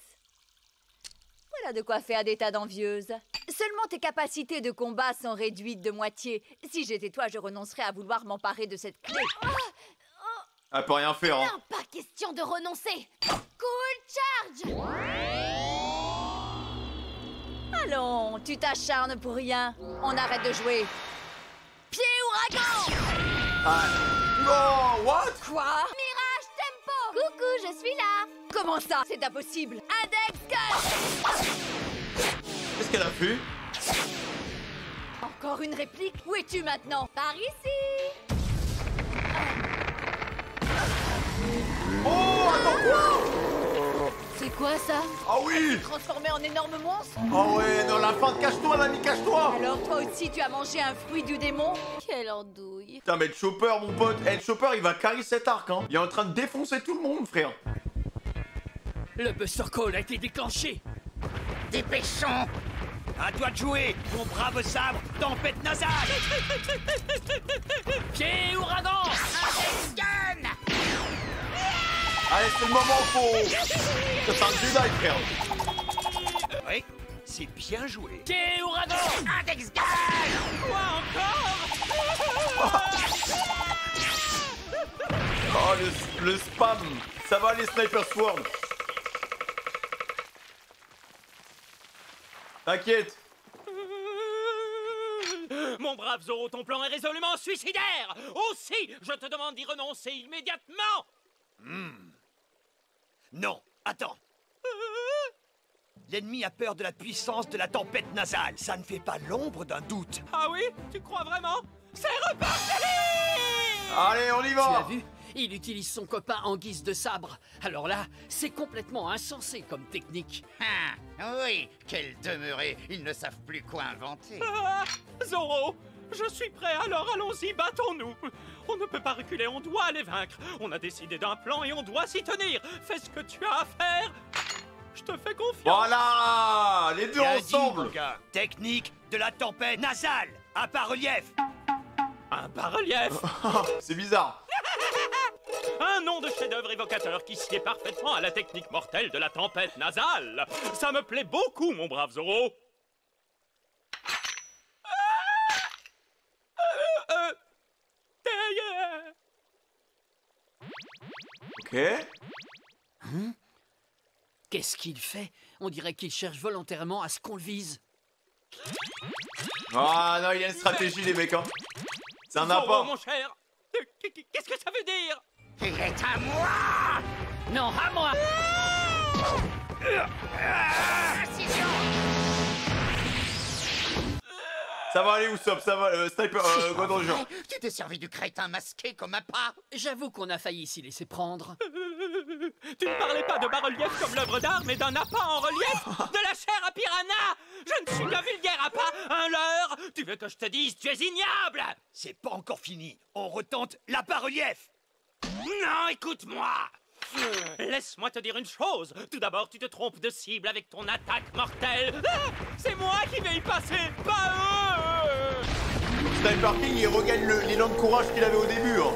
Voilà de quoi faire des tas d'envieuses. Seulement tes capacités de combat sont réduites de moitié. Si j'étais toi, je renoncerais à vouloir m'emparer de cette clé. Elle peut rien faire, hein. Non, pas question de renoncer. Cool charge. Allons, tu t'acharnes pour rien. On arrête de jouer. Pied ouragan! Non, what? Quoi? Mirage tempo. Coucou, je suis là. Comment ça? C'est impossible. Index gun. Qu'est-ce qu'elle a fait? Encore une réplique? Où es-tu maintenant? Par ici. Oh, attends quoi? C'est quoi ça? Ah oui. Transformé en énorme monstre? Ah ouais, dans la fin, cache-toi, l'ami, cache-toi. Alors toi aussi tu as mangé un fruit du démon? Quelle andouille. Putain, mais le Chopper, mon pote, le Chopper, il va carry cet arc, hein. Il est en train de défoncer tout le monde, frère. Le Buster Call a été déclenché. Dépêchons! À toi de jouer, mon brave sabre, tempête nasale! Pied ouragan. Gun! Allez, c'est le moment, faut... C'est un Jedi, frère. Oui, c'est bien joué. Pied ouragan. Index Gun! Quoi encore? Oh, le spam. Ça va, les Sniper Sword. T'inquiète. Mon brave Zoro, ton plan est résolument suicidaire. Aussi, je te demande d'y renoncer immédiatement. Non, attends. L'ennemi a peur de la puissance de la tempête nasale. Ça ne fait pas l'ombre d'un doute. Ah oui? Tu crois vraiment? C'est reparti! Allez, on y Tu va. as vu? Il utilise son copain en guise de sabre. Alors là, c'est complètement insensé comme technique. Ah, oui, quel demeuré. Ils ne savent plus quoi inventer. Ah, Zoro, je suis prêt, alors allons-y, battons-nous. On ne peut pas reculer, on doit les vaincre. On a décidé d'un plan et on doit s'y tenir. Fais ce que tu as à faire. Je te fais confiance. Voilà, les deux Bien dit, ensemble. mon gars. Technique de la tempête nasale, à bas-relief. Un bas-relief. C'est bizarre. Un nom de chef-d'œuvre évocateur qui sied parfaitement à la technique mortelle de la tempête nasale. Ça me plaît beaucoup, mon brave Zoro. Ok. Qu'est-ce qu'il fait? On dirait qu'il cherche volontairement à ce qu'on le vise. Ah non, il y a une stratégie, les mecs, hein. C'est un Zoro, appât. mon cher. Qu'est-ce que ça veut dire? Il est à moi! Non, à moi! Ça va aller, Usopp, ça va, Sniper, God Ranger. Tu t'es servi du crétin masqué comme un pas. J'avoue qu'on a failli s'y laisser prendre. Tu ne parlais pas de bas-relief comme l'œuvre d'art, mais d'un appât en relief. De la chair à piranha. Je ne suis qu'un vulgaire appât, un leurre. Tu veux que je te dise, tu es ignoble. C'est pas encore fini. On retente la bas-relief. Non, écoute-moi. Laisse-moi te dire une chose. Tout d'abord, tu te trompes de cible avec ton attaque mortelle. Ah, c'est moi qui vais y passer, pas eux. Sniper King, il regagne l'élan de courage qu'il avait au début, hein.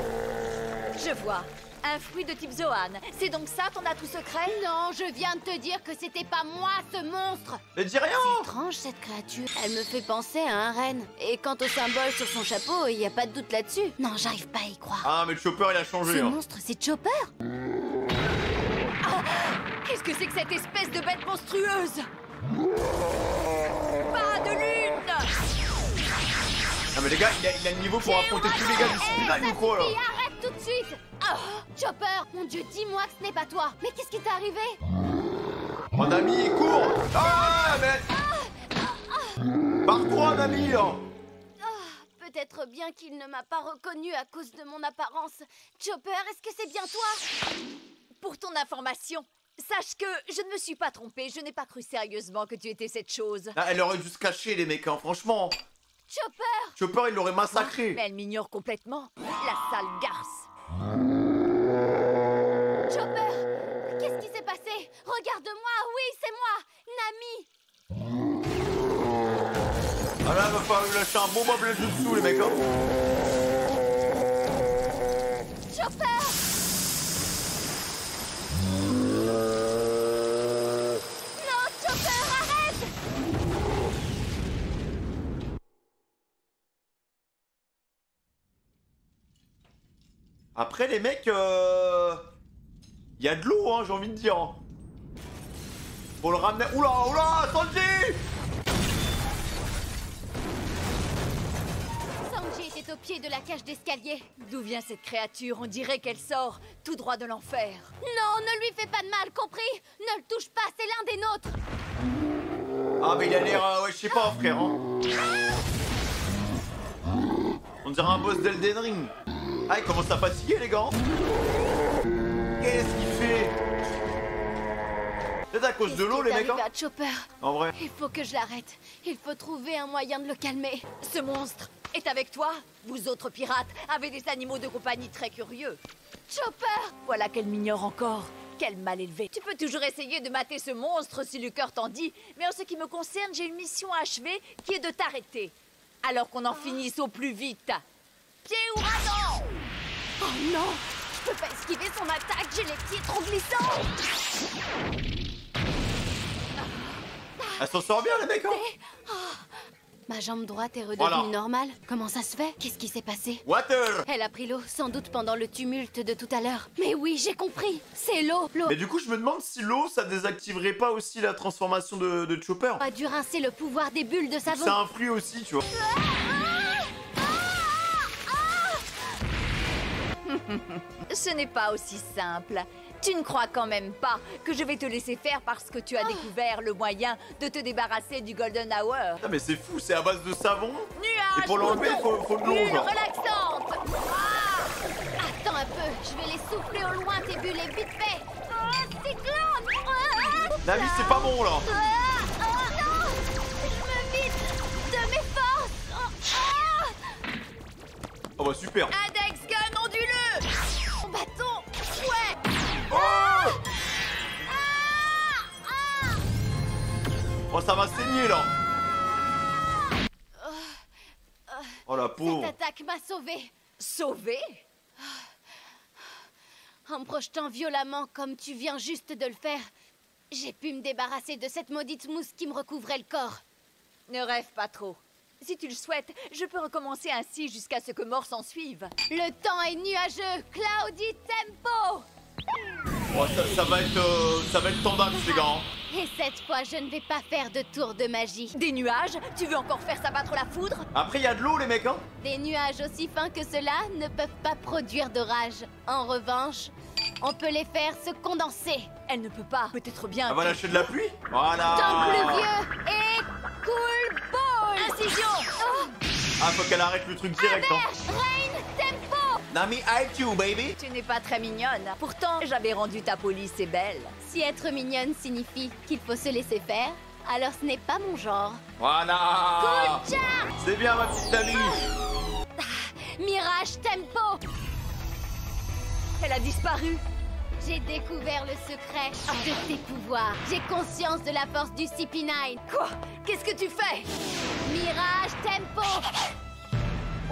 Je vois. Un fruit de type Zoan. C'est donc ça ton atout secret? Non, je viens de te dire que c'était pas moi, ce monstre. Mais dis rien! C'est étrange, cette créature. Elle me fait penser à un renne. Et quant au symbole sur son chapeau, il y a pas de doute là-dessus. Non, j'arrive pas à y croire. Ah, mais le Chopper, il a changé. Ce hein. monstre, c'est Chopper? Ah, qu'est-ce que c'est que cette espèce de bête monstrueuse? Pas de lune! Ah, mais les gars, il a le niveau pour affronter tous les gars du Spinal ou quoi là? Arrête tout de suite! Oh, Chopper, mon Dieu, dis-moi que ce n'est pas toi. Mais qu'est-ce qui t'est arrivé? Mon ami, cours! Ah, mais... Barre-toi, mon ami, là! Peut-être bien qu'il ne m'a pas reconnu à cause de mon apparence. Chopper, est-ce que c'est bien toi? Pour ton information, sache que je ne me suis pas trompée. Je n'ai pas cru sérieusement que tu étais cette chose. Ah, elle aurait dû se cacher, les mecs, hein, franchement. Chopper! Chopper, il l'aurait massacré. Mais elle m'ignore complètement. La sale garce. Chopper, qu'est-ce qui s'est passé? Regarde-moi, oui, c'est moi, Nami. Ah là, va falloir lui lâcher un bon bob là-dessous, les mecs, hein. Chopper! Non, Chopper, arrête! Après, les mecs, il y a de l'eau, hein, j'ai envie de dire. Faut le ramener. Oula, oula, Sanji! Sanji était au pied de la cage d'escalier. D'où vient cette créature? On dirait qu'elle sort tout droit de l'enfer. Non, ne lui fais pas de mal, compris? Ne le touche pas, c'est l'un des nôtres. Ah, mais il a l'air, ouais, je sais pas, frère, hein. On dirait un boss d'Elden Ring. Ah, il commence à fatiguer, les gars. Qu'est-ce qu'il fait? C'est à cause de l'eau, les mecs, hein. À Chopper. En vrai. Il faut que je l'arrête. Il faut trouver un moyen de le calmer. Ce monstre est avec toi? Vous autres pirates avez des animaux de compagnie très curieux. Chopper! Voilà qu'elle m'ignore encore. Quel mal élevé. Tu peux toujours essayer de mater ce monstre si le cœur t'en dit, mais en ce qui me concerne, j'ai une mission à achever qui est de t'arrêter. Alors qu'on en finisse au plus vite. Pied ouragan! Oh non! Je peux pas esquiver son attaque, j'ai les pieds trop glissants! Elle s'en sort bien, les mecs, hein. Ma jambe droite est redevenue Voilà. normale. Comment ça se fait? Qu'est-ce qui s'est passé? Water! Elle a pris l'eau, sans doute pendant le tumulte de tout à l'heure. Mais oui, j'ai compris! C'est l'eau! L'eau Mais du coup, je me demande si l'eau, ça désactiverait pas aussi la transformation de Chopper. a dû rincer le pouvoir des bulles de savon. C'est un fruit aussi, tu vois. Ce n'est pas aussi simple. Tu ne crois quand même pas que je vais te laisser faire parce que tu as découvert le moyen de te débarrasser du Golden Hour. Ah, mais c'est fou, c'est à base de savon. Nuage, Et pour l'enlever, faut de l'eau, bulle genre. relaxante. Attends un peu, je vais les souffler au loin, tes bulles, et vite fait! Cyclone! Nami, c'est pas bon, là. Non! Je me vide de mes forces! Oh bah super. Index gun onduleux. Mon bâton! Ouais! Oh, ça va saigner, là. Oh, la pauvre. Cette attaque m'a sauvée! Sauvé? En me projetant violemment comme tu viens juste de le faire, j'ai pu me débarrasser de cette maudite mousse qui me recouvrait le corps. Ne rêve pas trop. Si tu le souhaites, je peux recommencer ainsi jusqu'à ce que mort s'en suive. Le temps est nuageux! Cloudy Tempo! Oh, ça va être tendance, les gars. hein. Et cette fois, je ne vais pas faire de tour de magie. Des nuages? Tu veux encore faire s'abattre la foudre? Après, il y a de l'eau, les mecs, hein. Des nuages aussi fins que cela ne peuvent pas produire d'orage. En revanche, on peut les faire se condenser. Elle ne peut pas. Peut-être bien. Elle va lâcher de la pluie. Voilà. Temps pluvieux et cool ball. Incision. Ah, faut qu'elle arrête le truc direct, hein. Rain Tempo. Nami, hide you, baby. Tu n'es pas très mignonne. Pourtant, j'avais rendu ta police et belle. Si être mignonne signifie qu'il faut se laisser faire, alors ce n'est pas mon genre. Voilà. Cool charm. C'est bien, ma petite Nami. Mirage Tempo. Elle a disparu. J'ai découvert le secret de tes pouvoirs. J'ai conscience de la force du CP9. Quoi? Qu'est-ce que tu fais? Mirage Tempo.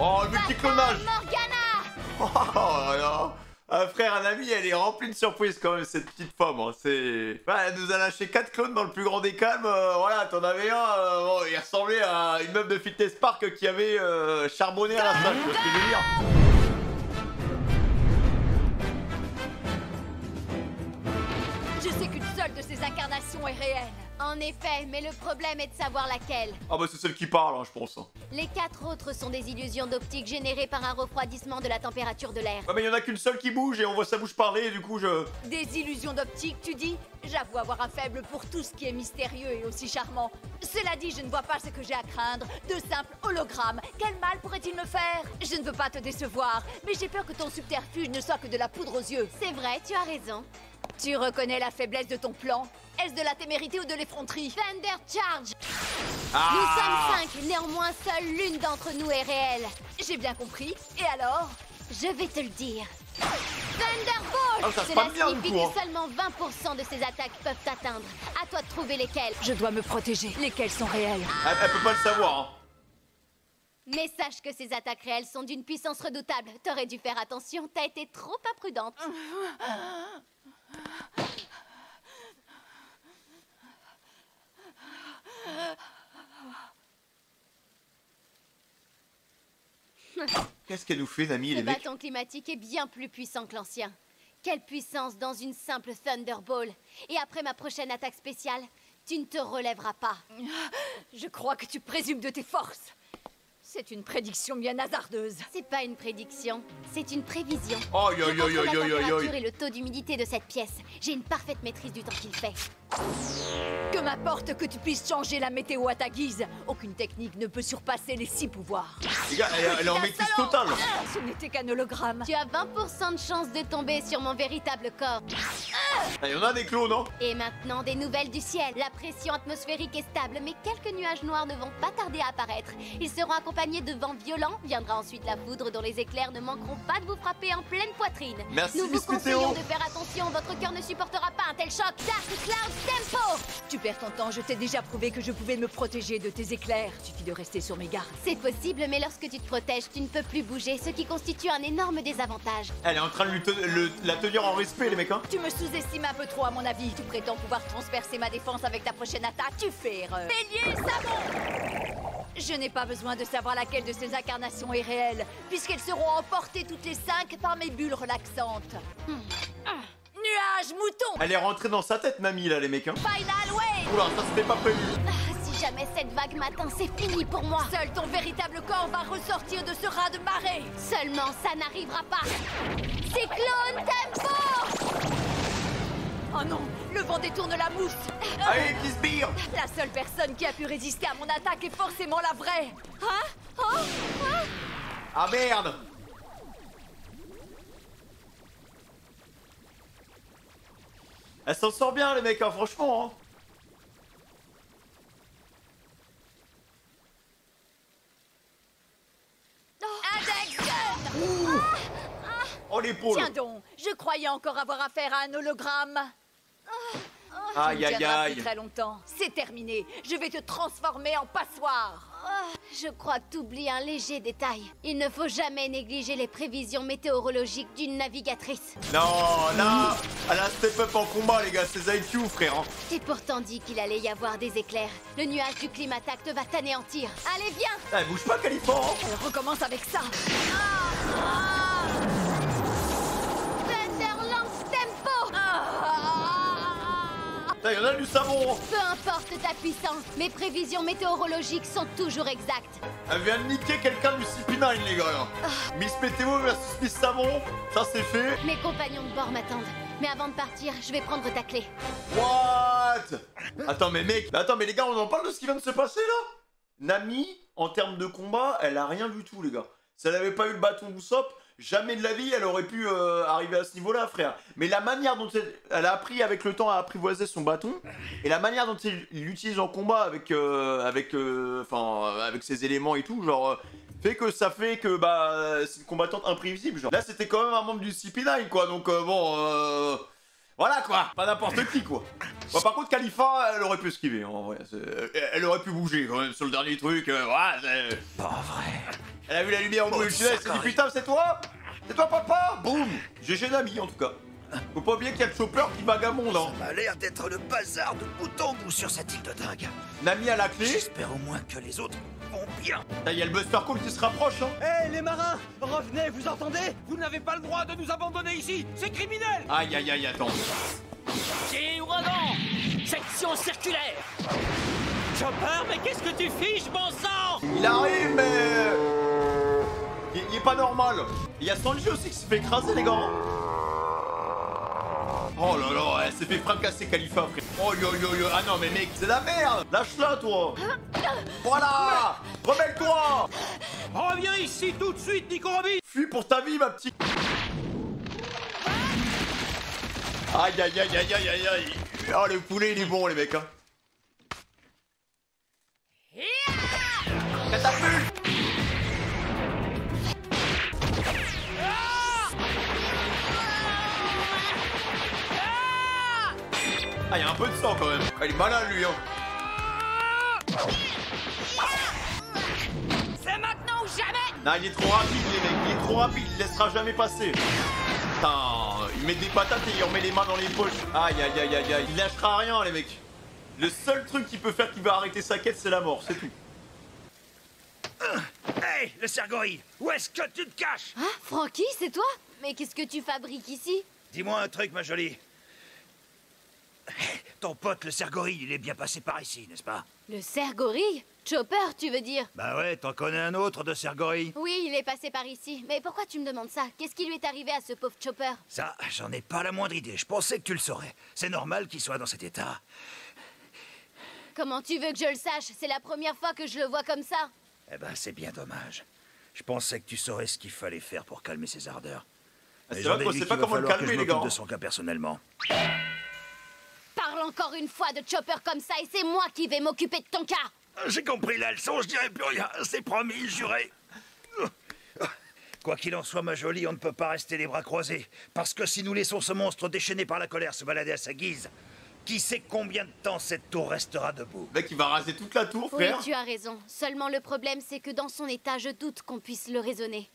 Oh, le multiclonage. Morgana. Oh là là. Frère, un ami, elle est remplie de surprises quand même, cette petite femme. Hein. C'est... Ouais, elle nous a lâché 4 clones dans le plus grand des calmes. Voilà, t'en avais un, bon, il ressemblait à une meuf de Fitness Park qui avait charbonné à la salle, tu vois ce que je veux dire. Je sais qu'une seule de ces incarnations est réelle. En effet, mais le problème est de savoir laquelle. Ah bah c'est celle qui parle, hein, je pense. Les 4 autres sont des illusions d'optique générées par un refroidissement de la température de l'air. Ouais, mais il y en a qu'une seule qui bouge et on voit sa bouche parler et du coup je... Des illusions d'optique, tu dis? J'avoue avoir un faible pour tout ce qui est mystérieux et aussi charmant. Cela dit, je ne vois pas ce que j'ai à craindre. De simples hologrammes. Quel mal pourrait-il me faire? Je ne veux pas te décevoir, mais j'ai peur que ton subterfuge ne soit que de la poudre aux yeux. C'est vrai, tu as raison. Tu reconnais la faiblesse de ton plan? Est-ce de la témérité ou de l'effronterie? Thunder Charge! Ah! Nous sommes 5, néanmoins seule l'une d'entre nous est réelle. J'ai bien compris. Et alors? Je vais te le dire. Thunderbolt! Ah, ça se Cela passe bien, signifie du coup, hein. que seulement 20% de ces attaques peuvent t'atteindre. À toi de trouver lesquelles. Je dois me protéger. Lesquelles sont réelles? Elle peut pas le savoir, hein. Mais sache que ces attaques réelles sont d'une puissance redoutable. T'aurais dû faire attention, t'as été trop imprudente. Qu'est-ce qu'elle nous fait, Nami, Ce les mecs? bâton climatique est bien plus puissant que l'ancien. Quelle puissance dans une simple Thunderball. Et après ma prochaine attaque spéciale, tu ne te relèveras pas. Je crois que tu présumes de tes forces. C'est une prédiction bien hasardeuse. C'est pas une prédiction, c'est une prévision. Aïe, Je aïe, aïe, contrôle aïe, la aïe, aïe, température aïe. et le taux d'humidité de cette pièce. J'ai une parfaite maîtrise du temps qu'il fait. Que m'importe que tu puisses changer la météo à ta guise. Aucune technique ne peut surpasser les 6 pouvoirs. Les gars, elle est en maîtrise totale. Ce n'était qu'un hologramme. Tu as 20% de chance de tomber sur mon véritable corps. Il y en a des clones, hein. Et maintenant, des nouvelles du ciel. La pression atmosphérique est stable, mais quelques nuages noirs ne vont pas tarder à apparaître. Ils seront accompagnés de vents violents. Viendra ensuite la foudre dont les éclairs ne manqueront pas de vous frapper en pleine poitrine. Merci, Nous vous Miss conseillons Météo. de faire attention, votre cœur ne supportera pas un tel choc. Dark Cloud Tempo! Tu perds ton temps, je t'ai déjà prouvé que je pouvais me protéger de tes éclairs. Suffit de rester sur mes gardes. C'est possible, mais lorsque tu te protèges, tu ne peux plus bouger, ce qui constitue un énorme désavantage. Elle est en train de la tenir en respect, les mecs, hein. Tu me sous-estimes un peu trop à mon avis. Tu prétends pouvoir transpercer ma défense avec ta prochaine attaque. Tu fais erreur. Bélier, savon! Je n'ai pas besoin de savoir laquelle de ces incarnations est réelle, puisqu'elles seront emportées toutes les 5 par mes bulles relaxantes. Nuage, mouton! Elle est rentrée dans sa tête, Nami, là, les mecs, hein. Final Wave! Oula, ça c'était pas prévu. Si jamais cette vague m'atteint, c'est fini pour moi. Seul ton véritable corps va ressortir de ce raz de marée. Seulement, ça n'arrivera pas. Cyclone Tempo! Oh non, le vent détourne la mousse. Allez, qui sbire! La seule personne qui a pu résister à mon attaque est forcément la vraie. Hein? Oh? Hein? Ah merde! Elle s'en sort bien, les mecs, hein, franchement, hein. Oh l'épaule! Tiens donc, je croyais encore avoir affaire à un hologramme. Aïe Tu ne aïe tiendras plus aïe! très longtemps. C'est terminé. Je vais te transformer en passoire. Je crois que t'oublies un léger détail. Il ne faut jamais négliger les prévisions météorologiques d'une navigatrice. Non, là, elle a step up en combat, les gars, c'est IQ, frère. Hein. T'es pourtant dit qu'il allait y avoir des éclairs. Le nuage du Climatact va t'anéantir. Allez, viens! Elle bouge pas, Californie. Elle recommence avec ça. Thunderlance Tempo! Il y en a du savon. Peu importe ta puissance, mes prévisions météorologiques sont toujours exactes. Elle vient de niquer quelqu'un du CP9, les gars, là. Miss Météo versus Miss Savon, ça c'est fait. Mes compagnons de bord m'attendent. Mais avant de partir, je vais prendre ta clé. What? Attends, mais mec, les gars, on en parle de ce qui vient de se passer, là? Nami, en termes de combat, elle a rien du tout, les gars. Si elle avait pas eu le bâton d'Usopp, jamais de la vie elle aurait pu arriver à ce niveau-là, frère. Mais la manière dont elle a appris avec le temps à apprivoiser son bâton, et la manière dont elle l'utilise en combat avec ses éléments et tout, genre, fait que ça fait que bah c'est une combattante imprévisible. Genre. Là, c'était quand même un membre du CP9, quoi. Donc voilà quoi, pas n'importe qui quoi. Bon, par contre, Khalifa, elle aurait pu esquiver. En vrai, elle aurait pu bouger quand même sur le dernier truc. Voilà, Pas vrai. elle a vu la lumière au bout du tunnel, elle s'est dit putain, c'est toi? C'est toi, papa? Boum! GG Nami, en tout cas. Faut pas oublier qu'il y a le Chopper qui vagabonde, hein. Ça m'a l'air d'être le bazar de bout en bout sur cette île de dingue. Nami à la clé. J'espère au moins que les autres vont bien. Là, il y a le Buster Call qui se rapproche, hein. Hé, les marins! Revenez, vous entendez? Vous n'avez pas le droit de nous abandonner ici! C'est criminel! Aïe, aïe, aïe, attends. C'est ouragan! Section circulaire! Chopper, mais qu'est-ce que tu fiches, bon sang? Il arrive, mais... Il est pas normal. Il y a Sanji aussi qui s'est fait écraser, les gars. Oh là là, elle s'est fait fracasser Khalifa, frère. Oh yo yo yo, ah non mais mec, c'est la merde. Lâche-la, toi. Voilà. Rebelle-toi. Reviens ici tout de suite, Nico Robin. Fuis pour ta vie, ma petite. Aïe aïe aïe aïe aïe aïe aïe. Oh, le poulet, il est bon, les mecs, hein. Catapulte. Ah, il y a un peu de sang quand même. Ah, il est malin lui, hein. C'est maintenant ou jamais. Non, il est trop rapide, les mecs. Il est trop rapide. Il laissera jamais passer. Putain, il met des patates et il remet les mains dans les poches. Aïe, aïe, aïe, aïe, aïe. Il lâchera rien, les mecs. Le seul truc qu'il peut faire qui va arrêter sa quête, c'est la mort. C'est tout. Hey, le Sergorille, où est-ce que tu te caches? Ah, Franky, c'est toi? Mais qu'est-ce que tu fabriques ici? Dis-moi un truc, ma jolie. Ton pote, le Sergorille, il est bien passé par ici, n'est-ce pas? Le cerf-gorille? Chopper, tu veux dire? Bah ouais, t'en connais un autre de Sergorille? Oui, il est passé par ici. Mais pourquoi tu me demandes ça? Qu'est-ce qui lui est arrivé à ce pauvre Chopper? Ça, j'en ai pas la moindre idée. Je pensais que tu le saurais. C'est normal qu'il soit dans cet état. Comment tu veux que je le sache? C'est la première fois que je le vois comme ça. Eh ben, c'est bien dommage. Je pensais que tu saurais ce qu'il fallait faire pour calmer ses ardeurs. C'est vrai qu'on sait pas comment le calmer, les gars. De son cas personnellement. Parle encore une fois de Chopper comme ça et c'est moi qui vais m'occuper de ton cas. J'ai compris la leçon, je dirai plus rien. C'est promis, juré. Quoi qu'il en soit, ma jolie, on ne peut pas rester les bras croisés. Parce que si nous laissons ce monstre déchaîné par la colère se balader à sa guise, qui sait combien de temps cette tour restera debout? Le mec, il va raser toute la tour, Oui, frère. tu as raison. Seulement le problème, c'est que dans son état, je doute qu'on puisse le raisonner.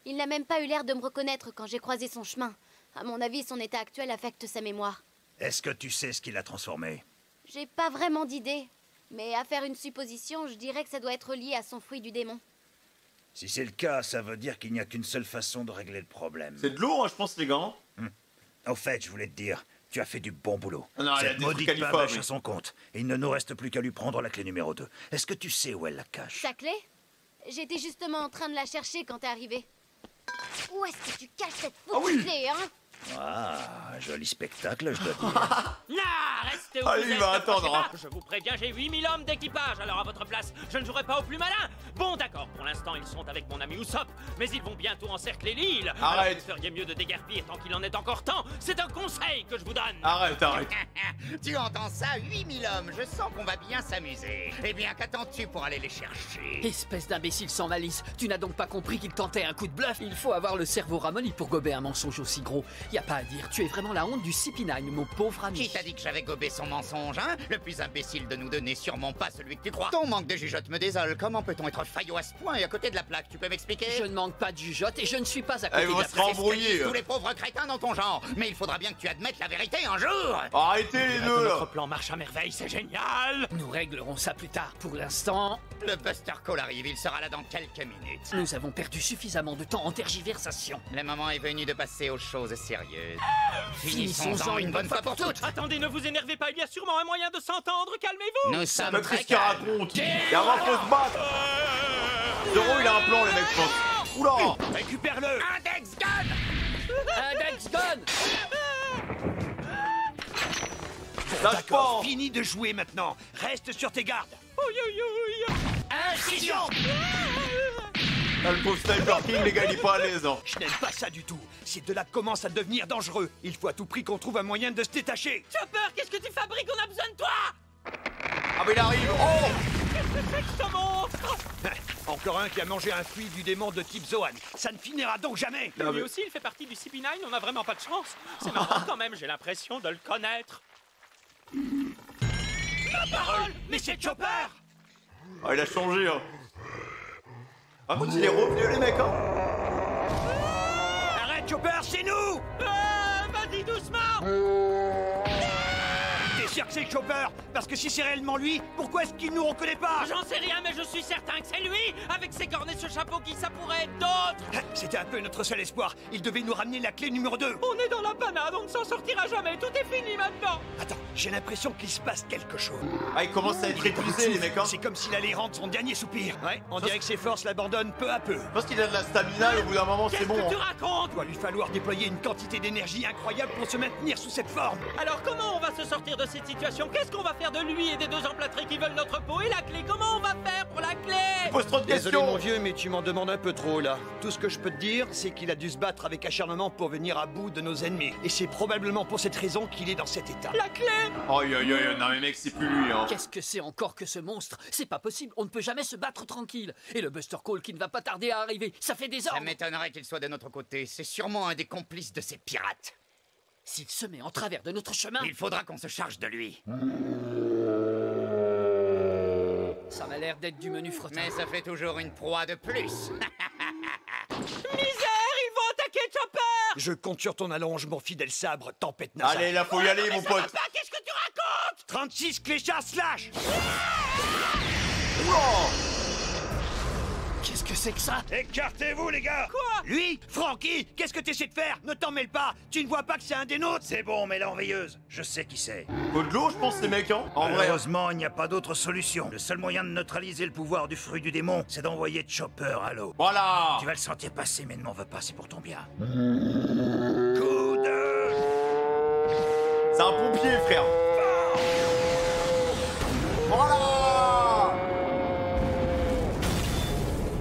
Il n'a même pas eu l'air de me reconnaître quand j'ai croisé son chemin. À mon avis, son état actuel affecte sa mémoire. Est-ce que tu sais ce qui l'a transformé? J'ai pas vraiment d'idée. Mais à faire une supposition, je dirais que ça doit être lié à son fruit du démon. Si c'est le cas, ça veut dire qu'il n'y a qu'une seule façon de régler le problème. C'est de l'eau, hein, je pense, les gars. Au fait, je voulais te dire, tu as fait du bon boulot. Non, il y a Cette des trucs maudite Khalifa, pavache oui. à son compte. Et il ne nous reste plus qu'à lui prendre la clé numéro 2. Est-ce que tu sais où elle la cache? Sa clé? J'étais justement en train de la chercher quand t'es arrivé. Où est-ce que tu caches cette foutue clé, hein? Ah, joli spectacle, je dois dire. Là, restez où Allez, vous il êtes, va ne attendre, approchez hein. pas. Je vous préviens, j'ai 8000 hommes d'équipage, alors à votre place, je ne jouerai pas au plus malin. Bon, d'accord, pour l'instant, ils sont avec mon ami Usopp, mais ils vont bientôt encercler l'île. Alors Arrête. vous feriez mieux de déguerpir tant qu'il en est encore temps. C'est un conseil que je vous donne. Arrête, arrête. Tu entends ça, 8000 hommes, je sens qu'on va bien s'amuser. Eh bien, qu'attends-tu pour aller les chercher? Espèce d'imbécile sans malice, tu n'as donc pas compris qu'il tentait un coup de bluff? Il faut avoir le cerveau ramolli pour gober un mensonge aussi gros. Y a pas à dire, tu es vraiment la honte du CP9, mon pauvre ami. Qui t'a dit que j'avais gobé son mensonge, hein? Le plus imbécile de nous deux n'est sûrement pas celui que tu crois. Ton manque de jugeote me désole. Comment peut-on être faillot à ce point et à côté de la plaque? Tu peux m'expliquer? Je ne manque pas de jugeote et je ne suis pas à côté Ils de vont la se plaque. rembrouiller. Tous les pauvres crétins dans ton genre. Mais il faudra bien que tu admettes la vérité un jour. Arrêtez les deux, Notre là. plan marche à merveille, c'est génial. Nous réglerons ça plus tard. Pour l'instant, Le Buster Call arrive, il sera là dans quelques minutes. nous avons perdu suffisamment de temps en tergiversation. Le moment est venu de passer aux choses sérieuses. Finissons-en une bonne fois pour toutes. Attendez, ne vous énervez pas, il y a sûrement un moyen de s'entendre, calmez-vous. Nous sommes Mais très qu'est-ce qu'il calmes. raconte? Il y a un faut se battre. Zoro, il a un plan, les mecs, je pense. Oula. Récupère-le. Index gun. Index gun! Lâche pas. Fini de jouer maintenant. Reste sur tes gardes. Incision. Ah, le pauvre Sniper King, les gars, il est pas à l'aise, hein. Je n'aime pas ça du tout. C'est de là que commence à devenir dangereux. Il faut à tout prix qu'on trouve un moyen de se détacher. Chopper, qu'est-ce que tu fabriques? On a besoin de toi. Ah, mais il arrive. Oh. C'est que ce monstre. Encore un qui a mangé un fruit du démon de type Zoan. Ça ne finira donc jamais. Non, Lui mais- aussi, il fait partie du CP9. On a vraiment pas de chance. C'est marrant quand même. J'ai l'impression de le connaître. Ma parole. Mais c'est Chopper. Ah, il a changé, hein. Par contre, il est revenu, les mecs, hein. Chopper, c'est nous! Vas-y doucement! T'es sûr que c'est Chopper? Parce que si c'est réellement lui, pourquoi est-ce qu'il nous reconnaît pas? J'en sais rien, mais je suis certain que c'est lui! Avec ses cornes et ce chapeau, qui ça pourrait être d'autres? C'était un peu notre seul espoir. Il devait nous ramener la clé numéro 2. On est dans la panade, on ne s'en sortira jamais, tout est fini maintenant! Attends, j'ai l'impression qu'il se passe quelque chose. Ah, il commence à être épuisé, les mecs, hein. C'est comme s'il allait rendre son dernier soupir. Ouais, on dirait que ses forces l'abandonnent peu à peu. Je pense qu'il a de la stamina et au bout d'un moment, c'est bon. Qu'est-ce que tu hein. racontes? Il va lui falloir déployer une quantité d'énergie incroyable pour se maintenir sous cette forme. Alors comment on va se sortir de cette situation? Qu'est-ce qu'on va faire de lui et des deux emplâtrés qui veulent notre peau? Et la clé, comment on va faire pour la clé? Pose trop de Désolé questions. mon vieux, mais tu m'en demandes un peu trop là. Tout ce que je peux te dire, c'est qu'il a dû se battre avec acharnement pour venir à bout de nos ennemis. Et c'est probablement pour cette raison qu'il est dans cet état. La clé? Aïe aïe aïe, non mais mec, c'est plus lui, hein. Qu'est-ce que c'est encore que ce monstre? C'est pas possible, on ne peut jamais se battre tranquille. Et le Buster Call qui ne va pas tarder à arriver, ça fait des Ça ordres. m'étonnerait qu'il soit de notre côté. C'est sûrement un des complices de ces pirates. S'il se met en travers de notre chemin... Il faudra qu'on se charge de lui. Ça m'a l'air d'être du menu frottin. Mais ça fait toujours une proie de plus. Misère, ils vont attaquer Chopper! Je compte sur ton allonge, mon fidèle sabre, tempête nasale. Allez, là, faut y aller, mon pote. Qu'est-ce que tu racontes? 36 cléchards slash. Qu'est-ce que c'est que ça? Écartez-vous, les gars! Quoi? Lui, Francky, qu'est-ce que t'essaies de faire? Ne t'en mêle pas. Tu ne vois pas que c'est un des nôtres? C'est bon, mais l'enveilleuse, je sais qui c'est. Faut de l'eau, je pense, ces mecs, hein. En vrai. Malheureusement, il n'y a pas d'autre solution. Le seul moyen de neutraliser le pouvoir du fruit du démon, c'est d'envoyer Chopper à l'eau. Voilà. Tu vas le sentir passer, mais ne m'en veux pas, c'est pour ton bien. Coup de... C'est un pompier, frère. Voilà.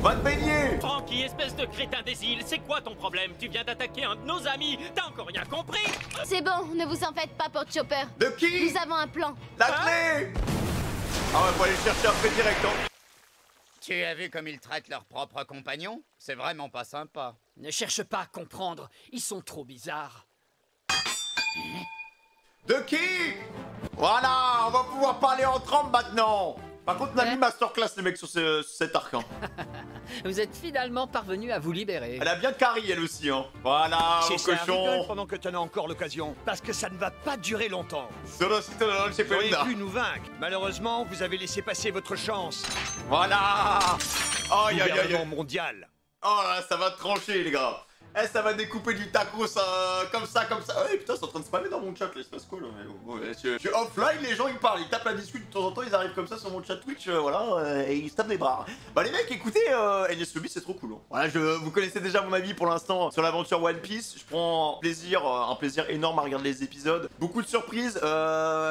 Va te baigner. Francky, espèce de crétin des îles, c'est quoi ton problème? Tu viens d'attaquer un de nos amis, t'as encore rien compris? C'est bon, ne vous en faites pas pour Chopper. De qui? Nous avons un plan. La clé. Ah ouais, faut aller le chercher après direct, hein. Tu as vu comme ils traitent leurs propres compagnons? C'est vraiment pas sympa. Ne cherche pas à comprendre, ils sont trop bizarres. De qui? Voilà, on va pouvoir parler en trempe maintenant. Par contre, on a mis masterclass, les mecs, sur cet arc, hein. Vous êtes finalement parvenus à vous libérer. Elle a bien carré, elle aussi, hein. Voilà, mon C'est ça, rigole cochon. pendant que t'en as encore l'occasion. Parce que ça ne va pas durer longtemps. Solo, c'est le Vous auriez pu nous vaincre. Malheureusement, vous avez laissé passer votre chance. Voilà. Aïe, aïe, aïe. Gouvernement mondial. Oh là, ça va trancher, les gars. Eh, ça va découper du tacos comme ça. Ouais, putain, c'est en train de spammer dans mon chat, l'espace cool. Je suis offline, les gens ils parlent, ils tapent la discute de temps en temps, ils arrivent comme ça sur mon chat Twitch, voilà, et ils se tapent des bras. Bah, les mecs, écoutez, NS Lobby, c'est trop cool. Hein. Voilà, vous connaissez déjà mon avis pour l'instant sur l'aventure One Piece. Je prends un plaisir énorme à regarder les épisodes. Beaucoup de surprises.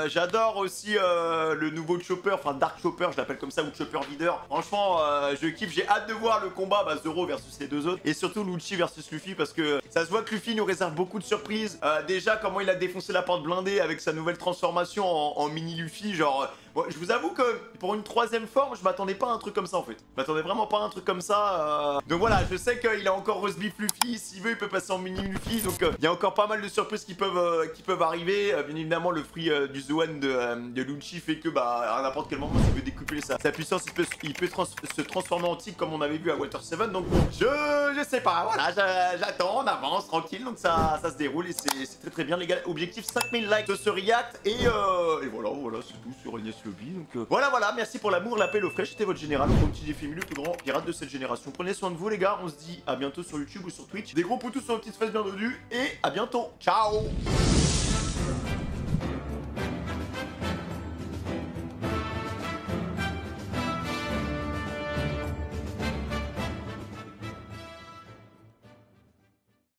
J'adore aussi le nouveau Chopper, enfin Dark Chopper, je l'appelle comme ça, ou Chopper Leader. Franchement, je kiffe, j'ai hâte de voir le combat, Zoro versus les deux autres, et surtout Lucci versus Luffy. Parce que ça se voit que Luffy nous réserve beaucoup de surprises. Déjà, comment il a défoncé la porte blindée avec sa nouvelle transformation en mini Luffy. Genre, bon, je vous avoue que pour une troisième forme, je m'attendais pas à un truc comme ça en fait. Je m'attendais vraiment pas à un truc comme ça. Donc voilà, je sais qu'il a encore Roast Beef Luffy. S'il veut, il peut passer en mini Luffy. Donc il y a encore pas mal de surprises qui peuvent arriver. Bien évidemment, le fruit du Zoan de Lucci fait que à n'importe quel moment, s'il veut décupler sa puissance, il peut se transformer en tigre comme on avait vu à Water 7. Donc bon, je sais pas. Voilà, j'attends, on avance tranquille. Donc ça se déroule et c'est très très bien les gars. Objectif 5000 likes de ce react et voilà, c'est tout sur NS Lobby. Donc voilà, merci pour l'amour, l'appel au fraîche. C'était votre général, mon petit défi le plus grand pirate de cette génération. Prenez soin de vous les gars. On se dit à bientôt sur YouTube ou sur Twitch. Des gros poutous sur vos petites fesses, bienvenue et à bientôt. Ciao.